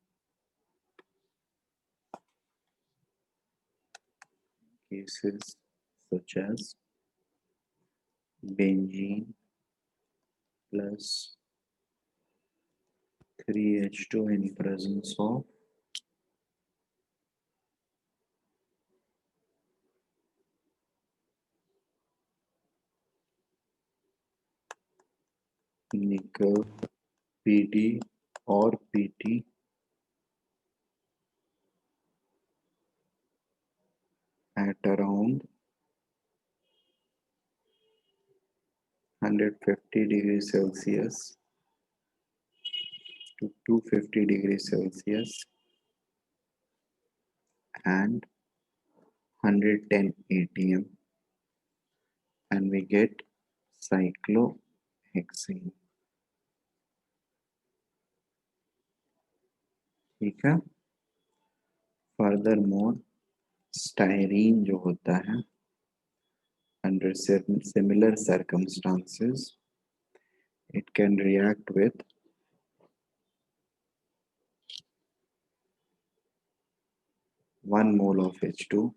cases such as benzene plus 3H2 in presence of nickel PD or PT at around 150 degrees Celsius to 250 degrees Celsius and 110 atm, and we get cyclohexane. ठीक है. Furthermore, styrene जो होता है, under similar circumstances, it can react with 1 mole of H2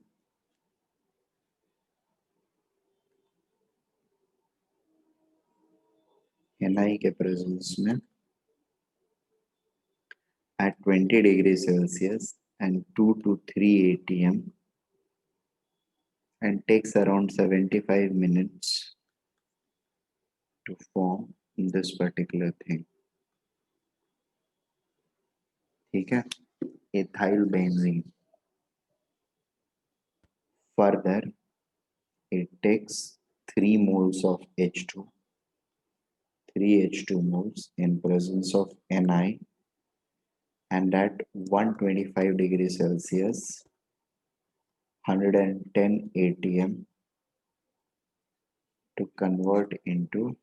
Ni के presence में at 20 degrees Celsius and 2 to 3 atm, and takes around 75 minutes to form this particular thing. ठीक है. Ethyl benzene. Further, it takes 3 moles of H2, 3 H2 moles in presence of Ni, and at 125 degrees Celsius, 110 atm to convert into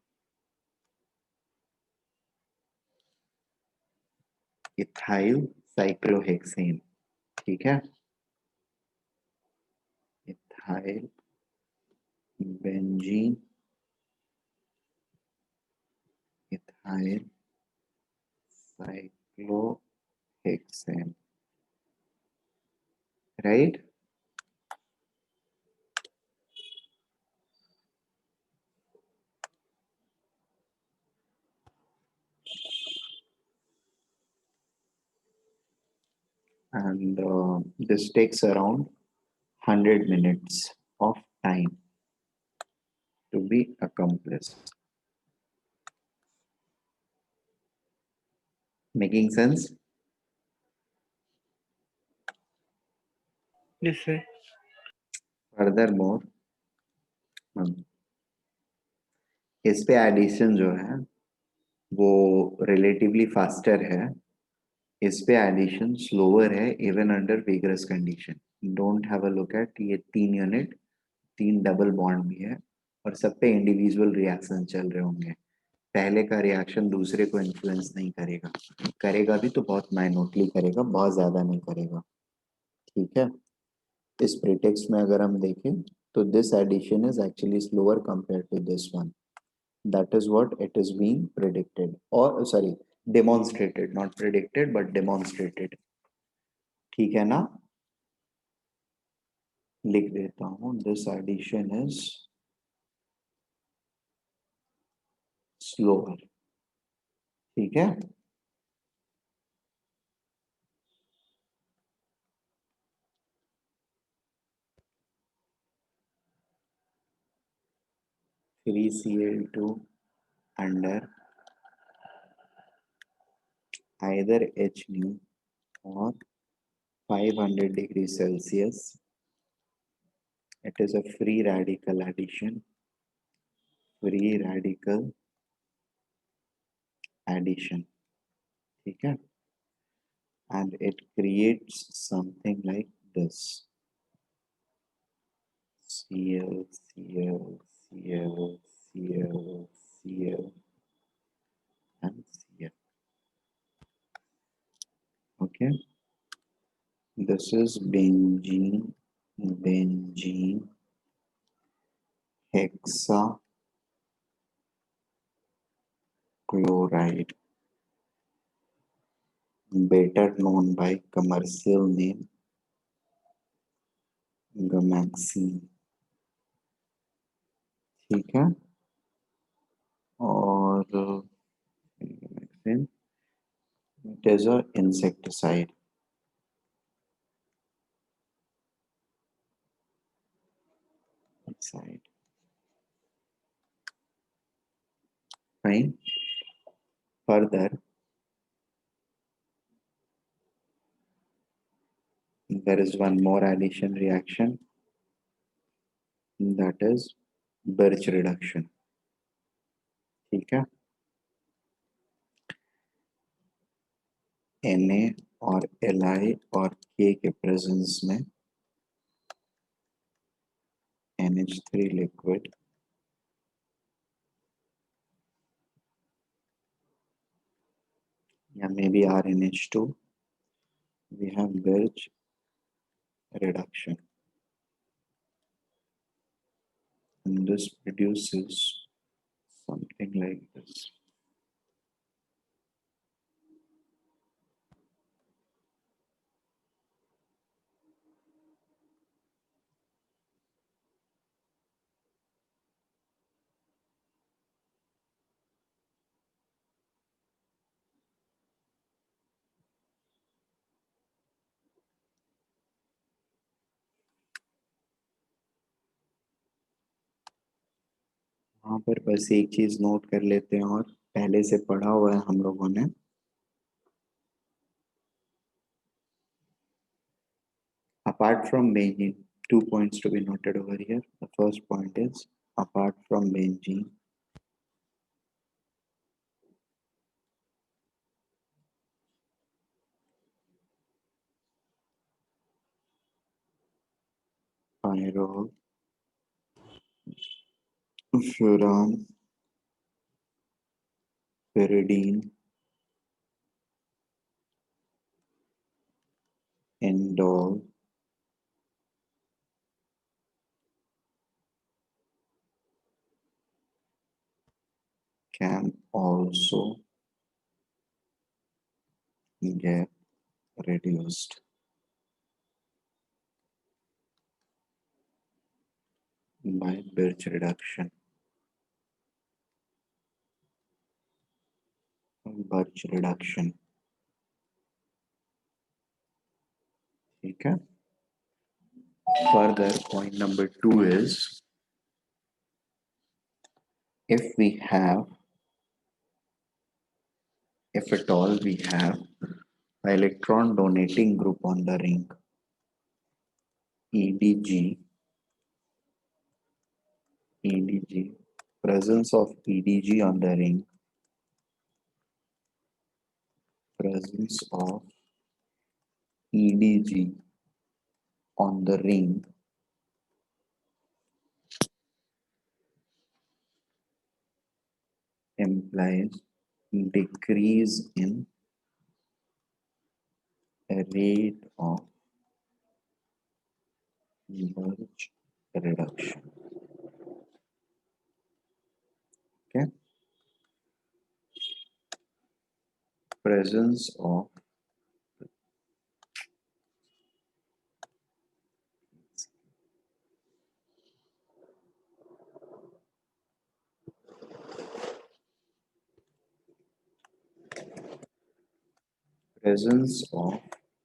ethyl cyclohexane. ठीक है. ethyl benzene, ethyl cyclohexane, right? And this takes around 100 minutes of time to be accomplished. Making sense? Yes, sir. Furthermore, इस पे addition जो है वो relatively faster है, इस पे एडिशन स्लोअर है even under vigorous condition. Don't have a look at ये 3 यूनिट, 3 डबल बॉन्ड भी है और सब पे इंडिविजुअल रिएक्शन चल रहे होंगे. पहले का रिएक्शन दूसरे को इन्फ्लुएंस नहीं करेगा, करेगा भी तो बहुत माइनोटली करेगा, बहुत ज्यादा नहीं करेगा. ठीक है. इस प्रीटेक्स्ट में अगर हम देखें तो this addition is actually slower compare to this one. That is what it is being predicted, or sorry, demonstrated, not predicted but demonstrated. ठीक है ना. लिख देता हूँ, this addition is slower. ठीक है. Three Cl2 under either Hν or 500 degrees Celsius. It is a free radical addition. Free radical addition. ठीक है. And it creates something like this. Cl, Cl, Cl, Cl, Cl, and Cl. Okay. This is benzene, benzene, hexa chloride, better known by commercial name गमैक्सीन। ठीक है, और it is a insecticide। Fine. Further, there is one more addition reaction, that is Birch reduction। ठीक है, Na और Li और K के presence में NH3 liquid या maybe RNH2, we have Birch reduction, and this produces something like this। वहां पर बस एक चीज नोट कर लेते हैं, और पहले से पढ़ा हुआ है हम लोगों ने। Apart from benzene, 2 points to be noted over here। The first point is, apart from benzene, pyrrole, furan, pyridine, indole, can also get reduced by Birch reduction। Birch reduction, ठीक है। Further, point number 2 is, if at all we have an electron donating group on the ring EDG, presence of EDG on the ring, presence of EDG on the ring implies decrease in rate of Birch reduction। Okay, presence of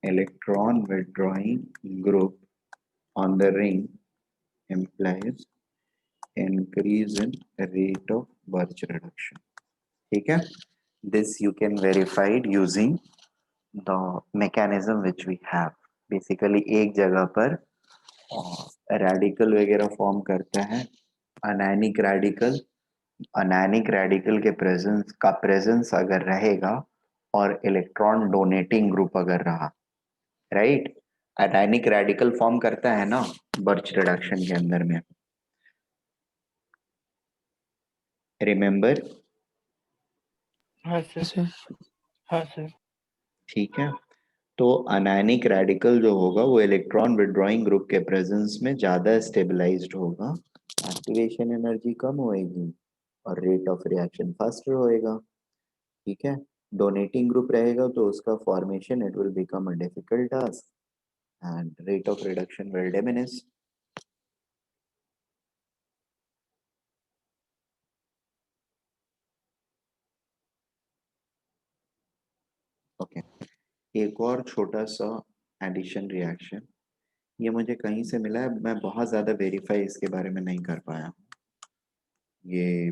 electron withdrawing group on the ring implies increase in rate of Birch reduction। ठीक है, this you can verify using the mechanism which we have। basically एक जगह पर radical वगैरह form करता है, अनैनिक radical के presence अगर रहेगा और इलेक्ट्रॉन डोनेटिंग ग्रुप अगर रहा, राइट, अनैनिक रेडिकल फॉर्म करता है ना बर्च रिडक्शन के अंदर में, रिमेंबर। हाँ सर, हाँ सर। ठीक है, तो अनैनिक रेडिकल जो होगा वो इलेक्ट्रॉन विड्रॉइंग ग्रुप के प्रेजेंस में ज्यादा स्टेबलाइज्ड होगा एक्टिवेशन एनर्जी कम होएगी और रेट ऑफ रिएक्शन फास्टर होएगा। ठीक है, डोनेटिंग ग्रुप रहेगा तो उसका formation it will become a difficult task and rate of reduction will diminish. Okay, एक और छोटा सा एडिशन रिएक्शन, ये मुझे कहीं से मिला है, मैं बहुत ज़्यादा वेरीफाई इसके बारे में नहीं कर पाया, ये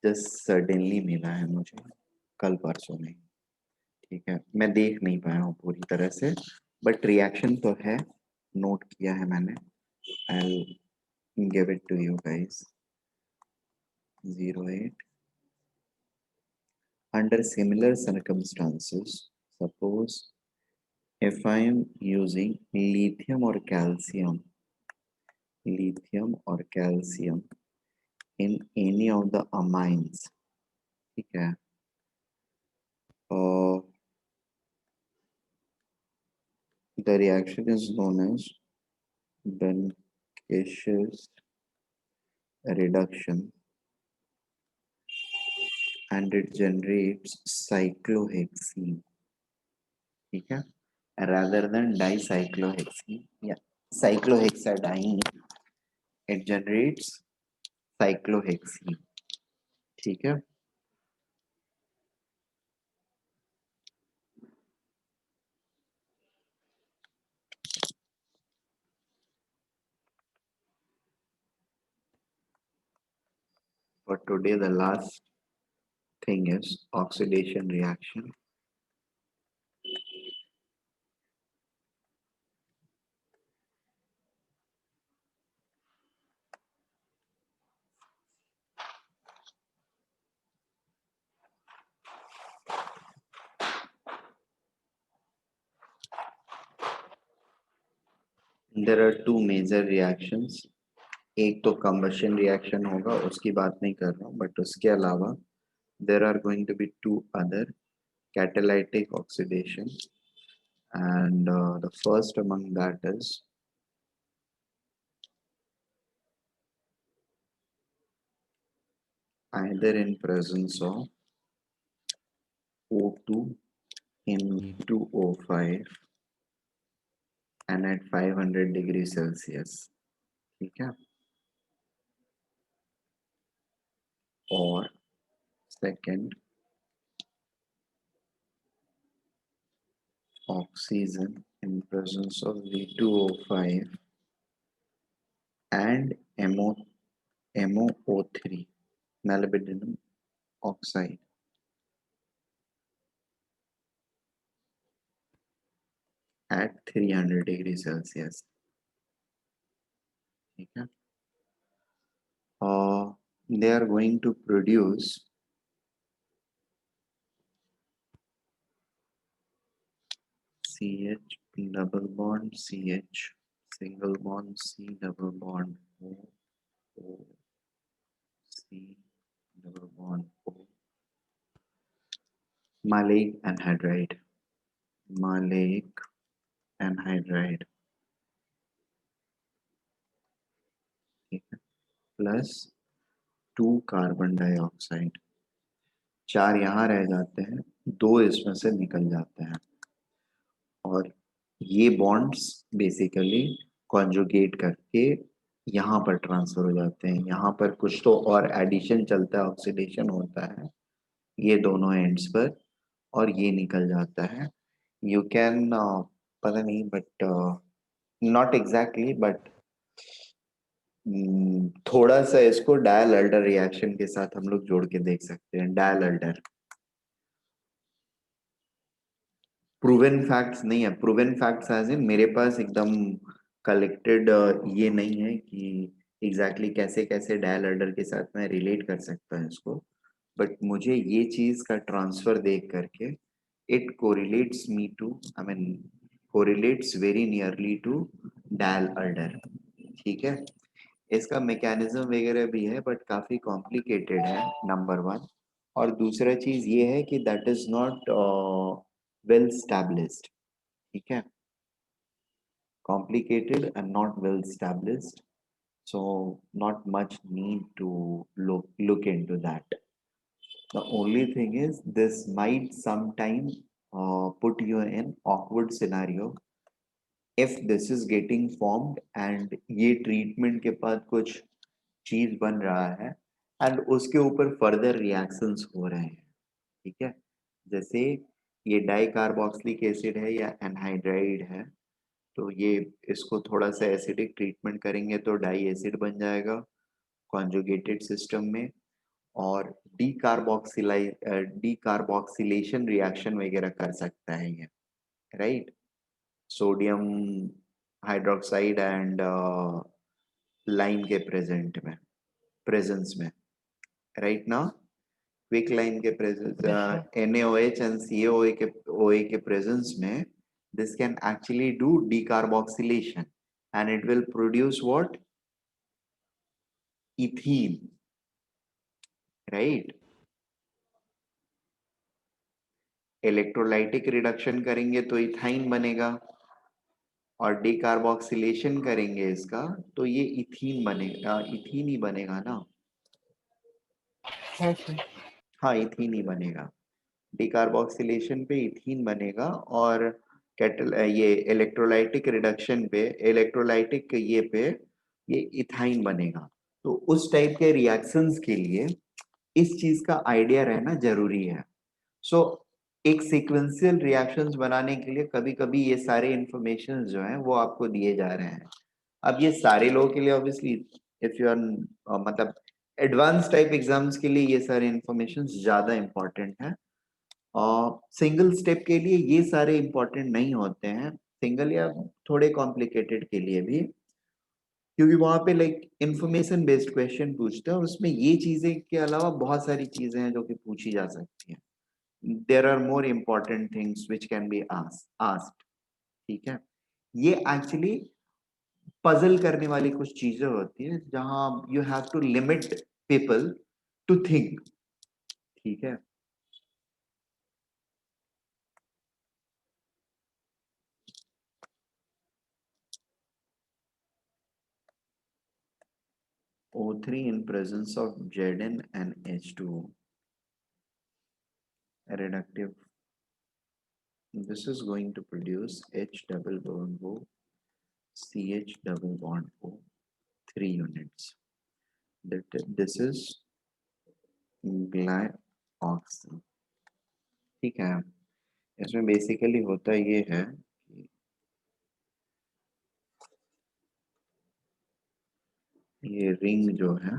जस्ट सडनली मिला है मुझे कल परसों में। ठीक है, मैं देख नहीं पाया हूँ पूरी तरह से, बट रिएक्शन तो है, नोट किया है मैंने। I give it to you guys. 08 under similar circumstances, suppose if I am using lithium or calcium in any of the amines, ठीक है, the reaction is known as Benckisch's reduction and it generates cyclohexene, ठीक है, rather than dicyclohexene, yeah, cyclohexadiene, it generates cyclohexene, ठीक है। For today, the last thing is oxidation reaction. There are two major reactions. एक तो combustion reaction होगा, उसकी बात नहीं कर रहा हूँ, but उसके अलावा there are going to be two other catalytic oxidation, and the first among that is either in presence of O2 in V2O5 and at 500 degrees Celsius, ठीक है, or second oxygen in presence of V2O5 and MOO3, molybdenum oxide, at 300 degrees Celsius, ठीक है। They are going to produce CH double bond CH single bond C double bond O C double bond O, maleic anhydride, maleic anhydride, ठीक है, plus 2 carbon dioxide, 4 यहाँ रह जाते हैं, 2 इसमें से निकल जाते हैं और ये बॉन्ड्स बेसिकली कॉन्जुगेट करके यहाँ पर ट्रांसफर हो जाते हैं, यहाँ पर कुछ तो और एडिशन चलता है, ऑक्सीडेशन होता है ये दोनों एंड्स पर और ये निकल जाता है। यू कैन पता नहीं बट नॉट एग्जैक्टली बट थोड़ा सा इसको डायल अल्डर रिएक्शन के साथ हम लोग जोड़ के देख सकते हैं। डायल अल्डर प्रूवन फैक्ट्स नहीं है, प्रूवन फैक्ट्स एज इन मेरे पास एकदम कलेक्टेड ये नहीं है कि एग्जैक्टली कैसे कैसे डायल अल्डर के साथ मैं रिलेट कर सकता हूँ इसको, बट मुझे ये चीज का ट्रांसफर देख करके it correlates me to, I mean correlates very nearly to Diels Alder, ठीक है। इसका मैकेनिज्म वगैरह भी है बट काफी कॉम्प्लिकेटेड है, नंबर वन। और दूसरा चीज ये है कि that is not well established, ठीक है, complicated and not well established. So not much need to look into that. The only thing is this might sometime put you in awkward scenario if this is getting formed and ये treatment के बाद कुछ चीज बन रहा है and उसके ऊपर further reactions हो रहे हैं, ठीक है? जैसे ये डाइकार्बोक्सिलिक एसिड है या एनहाइड्राइड है, तो ये इसको थोड़ा सा एसिडिक ट्रीटमेंट करेंगे तो डाई एसिड बन जाएगा कॉन्जुगेटेड सिस्टम में, और डीकार्बोक्सिलेशन रिएक्शन वगैरह कर सकता है ये, right? Sodium hydroxide and lime के प्रेजेंस में, राइट ना? क्विक लाइम के प्रेजेंस, NaOH एंड CaOA के प्रेजेंस में this can actually do decarboxylation and it will produce what? Ethene, right? Electrolytic reduction करेंगे तो इथाइन बनेगा, और डिकार्बोक्सिलेशन करेंगे इसका तो ये इथीन बनेगा, इथीन ही बनेगा ना? हाँ सर। हाँ, इथीन ही बनेगा। डिकार्बोक्सिलेशन पे इथीन बनेगा, और ये इलेक्ट्रोलाइटिक रिडक्शन पे, इलेक्ट्रोलाइटिक ये इथाइन बनेगा। तो उस टाइप के रिएक्शंस के लिए इस चीज का आइडिया रहना जरूरी है। सो एक सीक्वेंशियल रिएक्शंस बनाने के लिए कभी कभी ये सारे इंफॉर्मेशन जो हैं वो आपको दिए जा रहे हैं। अब ये सारे लोगों के लिए ऑब्वियसली इफ यू आर मतलब एडवांस टाइप एग्जाम्स के लिए ये सारे इंफॉर्मेशन ज्यादा इंपॉर्टेंट है, और सिंगल स्टेप के लिए ये सारे इंपॉर्टेंट नहीं होते हैं, सिंगल या थोड़े कॉम्प्लिकेटेड के लिए भी, क्योंकि वहां पे लाइक इंफॉर्मेशन बेस्ड क्वेश्चन पूछते हैं और उसमें ये चीजें के अलावा बहुत सारी चीजें हैं जो कि पूछी जा सकती हैं। There are more important things which can be asked, ठीक है? ये एक्चुअली पजल करने वाली कुछ चीजें होती है जहां you have to limit people to think, ठीक है? O3 in presence of Zn and H2O reductive, this is going to produce H double bond O, CH double bond O, 3 units. This is glyoxal, ठीक है? इसमें basically होता ये है कि ये रिंग जो है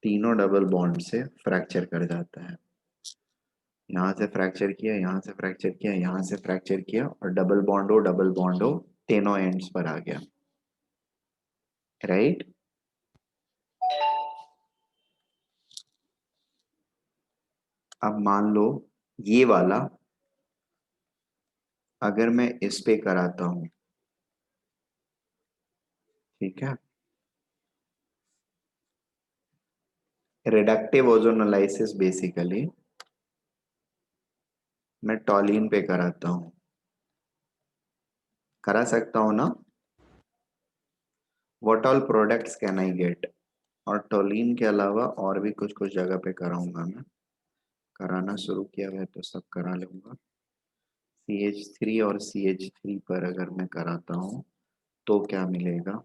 तीनों डबल बॉन्ड से फ्रैक्चर कर जाता है। यहाँ से फ्रैक्चर किया, यहाँ से फ्रैक्चर किया, यहाँ से फ्रैक्चर किया, और डबल बॉन्ड हो तीनों एंड्स पर आ गया, राइट? अब मान लो ये वाला अगर मैं इस पे कराता हूं, ठीक है? रिडक्टिव ओजोनोलाइसिस बेसिकली मैं टॉलिन पे कराता हूं, करा सकता हूं ना? What all products can I get? और टॉलिन के अलावा और भी कुछ कुछ जगह पे कराऊंगा, मैं कराना शुरू किया है तो सब करा लूंगा। CH3 और CH3 पर अगर मैं कराता हूं तो क्या मिलेगा?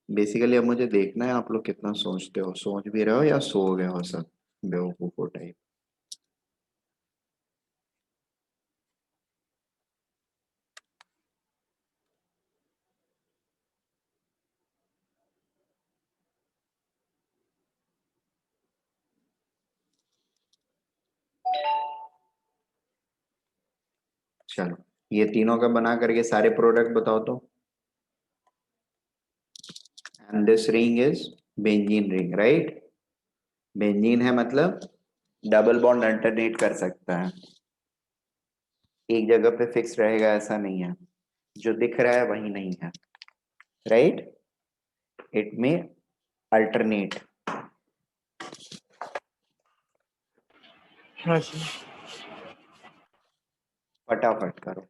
बेसिकली अब मुझे देखना है आप लोग कितना सोचते हो, सोच भी रहे हो या सो गए हो सब बेवकूफों टाइप? चलो ये तीनों का बना करके सारे प्रोडक्ट बताओ तो। And this ring is benzene ring, right? Benzene है मतलब डबल बॉन्ड अल्टरनेट कर सकता है, एक जगह पे फिक्स रहेगा ऐसा नहीं है, जो दिख रहा है वही नहीं है, राइट? इट में अल्टरनेट। हाँ सर। फटाफट करो।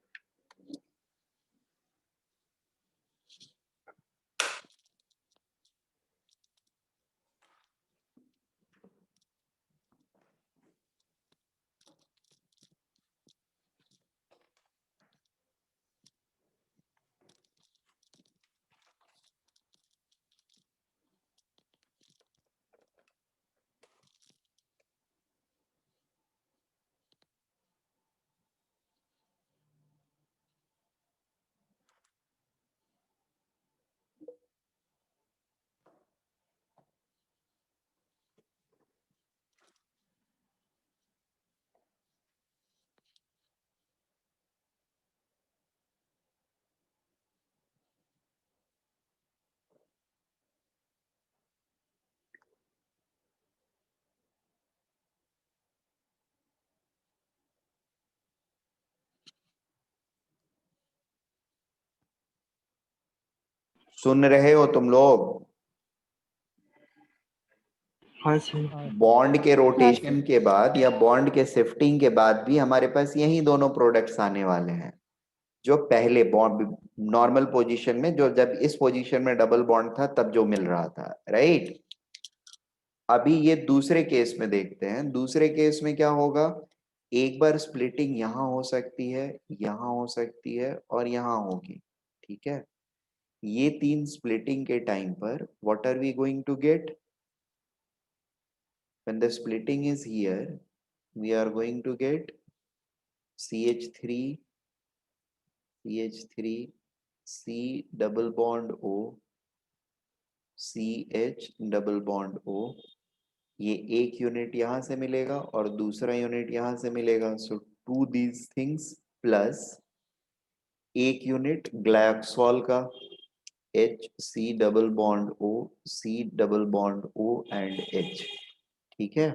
सुन रहे हो तुम लोग? हाँ सर। बॉन्ड के रोटेशन के बाद या बॉन्ड के शिफ्टिंग के बाद भी हमारे पास यही दोनों प्रोडक्ट्स आने वाले हैं, जो पहले बॉन्ड नॉर्मल पोजीशन में, जो जब इस पोजीशन में डबल बॉन्ड था तब जो मिल रहा था, राइट। अभी ये दूसरे केस में देखते हैं। दूसरे केस में क्या होगा, एक बार स्प्लिटिंग यहां हो सकती है, यहां हो सकती है और यहां होगी, ठीक है। ये तीन स्प्लिटिंग के टाइम पर what are we going to get? when the splitting is here, we are going to get CH3, CH3, C double bond O, CH double bond O। ये एक यूनिट यहां से मिलेगा और दूसरा यूनिट यहां से मिलेगा, सो टू दीज थिंग्स प्लस एक यूनिट ग्लाइकोल का H C double bond O, C double bond O and H, ठीक है।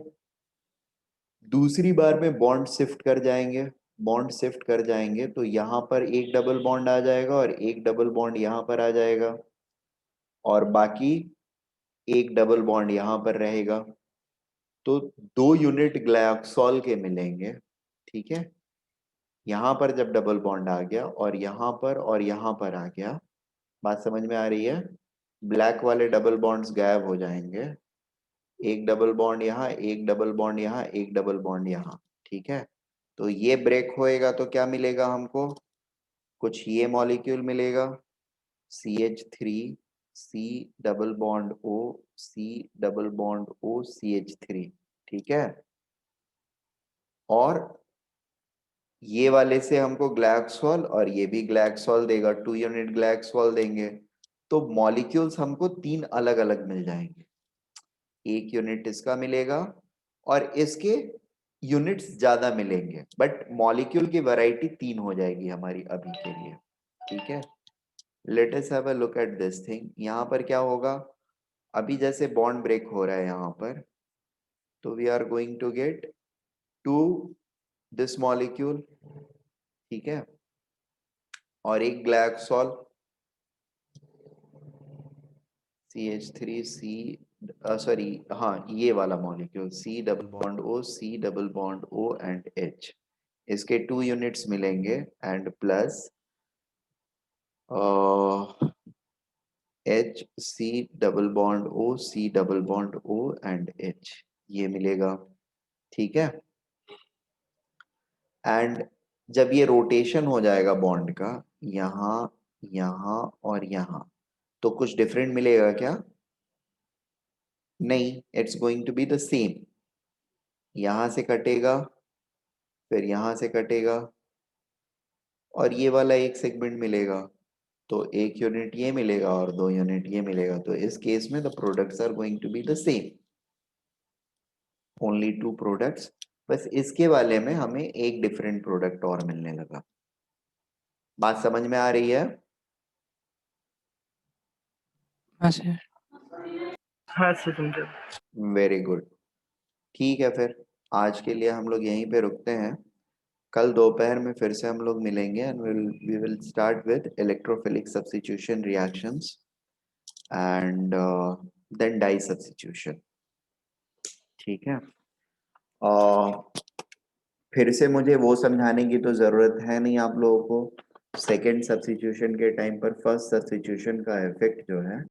दूसरी बार में बॉन्ड शिफ्ट कर जाएंगे, बॉन्ड शिफ्ट कर जाएंगे तो यहां पर एक डबल बॉन्ड आ जाएगा और एक डबल बॉन्ड यहां पर आ जाएगा और बाकी एक डबल बॉन्ड यहां पर रहेगा, तो दो यूनिट ग्लाइकोल के मिलेंगे, ठीक है। यहां पर जब डबल बॉन्ड आ गया और यहां पर आ गया, बात समझ में आ रही है? ब्लैक वाले डबल बॉन्ड्स गायब हो जाएंगे, एक डबल बॉन्ड यहाँ, एक डबल बॉन्ड यहाँ, एक डबल बॉन्ड यहाँ, ठीक है। तो ये ब्रेक होएगा तो क्या मिलेगा हमको? कुछ ये मॉलिक्यूल मिलेगा CH3, C double bond O, C double bond O, CH3, ठीक है। और ये वाले से हमको ग्लाइकोल और ये भी ग्लाइकोल देगा, 2 यूनिट ग्लाइकोल देंगे, तो मॉलिक्यूल्स हमको तीन अलग अलग मिल जाएंगे। एक यूनिट इसका मिलेगा और इसके यूनिट्स ज्यादा मिलेंगे, बट मॉलिक्यूल की वैरायटी तीन हो जाएगी हमारी अभी के लिए, ठीक है। Let us have a look at this thing. यहाँ पर क्या होगा, अभी जैसे बॉन्ड ब्रेक हो रहा है यहाँ पर, तो we are going to get to this molecule, ठीक है, और एक ग्लाइकोल CH3C, सॉरी हाँ ये वाला molecule C double bond O, C double bond O and H, इसके 2 यूनिट्स मिलेंगे and plus H C double bond O, C double bond O and H, ये मिलेगा, ठीक है। एंड जब ये रोटेशन हो जाएगा बॉन्ड का, यहाँ यहाँ और यहाँ, तो कुछ डिफरेंट मिलेगा क्या? नहीं, it's going to be the same. यहां से कटेगा, फिर यहां से कटेगा और ये वाला एक सेगमेंट मिलेगा, तो एक यूनिट ये मिलेगा और दो यूनिट ये मिलेगा, तो इस केस में the products are going to be the same, only two products. बस इसके वाले में हमें एक डिफरेंट प्रोडक्ट और मिलने लगा। बात समझ में आ रही है? हाँ सर। हाँ सर समझो। वेरी गुड, ठीक है। फिर आज के लिए हम लोग यहीं पे रुकते हैं। कल दोपहर में फिर से हम लोग मिलेंगे and we will start with electrophilic substitution reactions and then di substitution, ठीक है। फिर से मुझे वो समझाने की तो जरूरत है नहीं आप लोगों को, सेकेंड सब्स्टिट्यूशन के टाइम पर फर्स्ट सब्स्टिट्यूशन का इफेक्ट जो है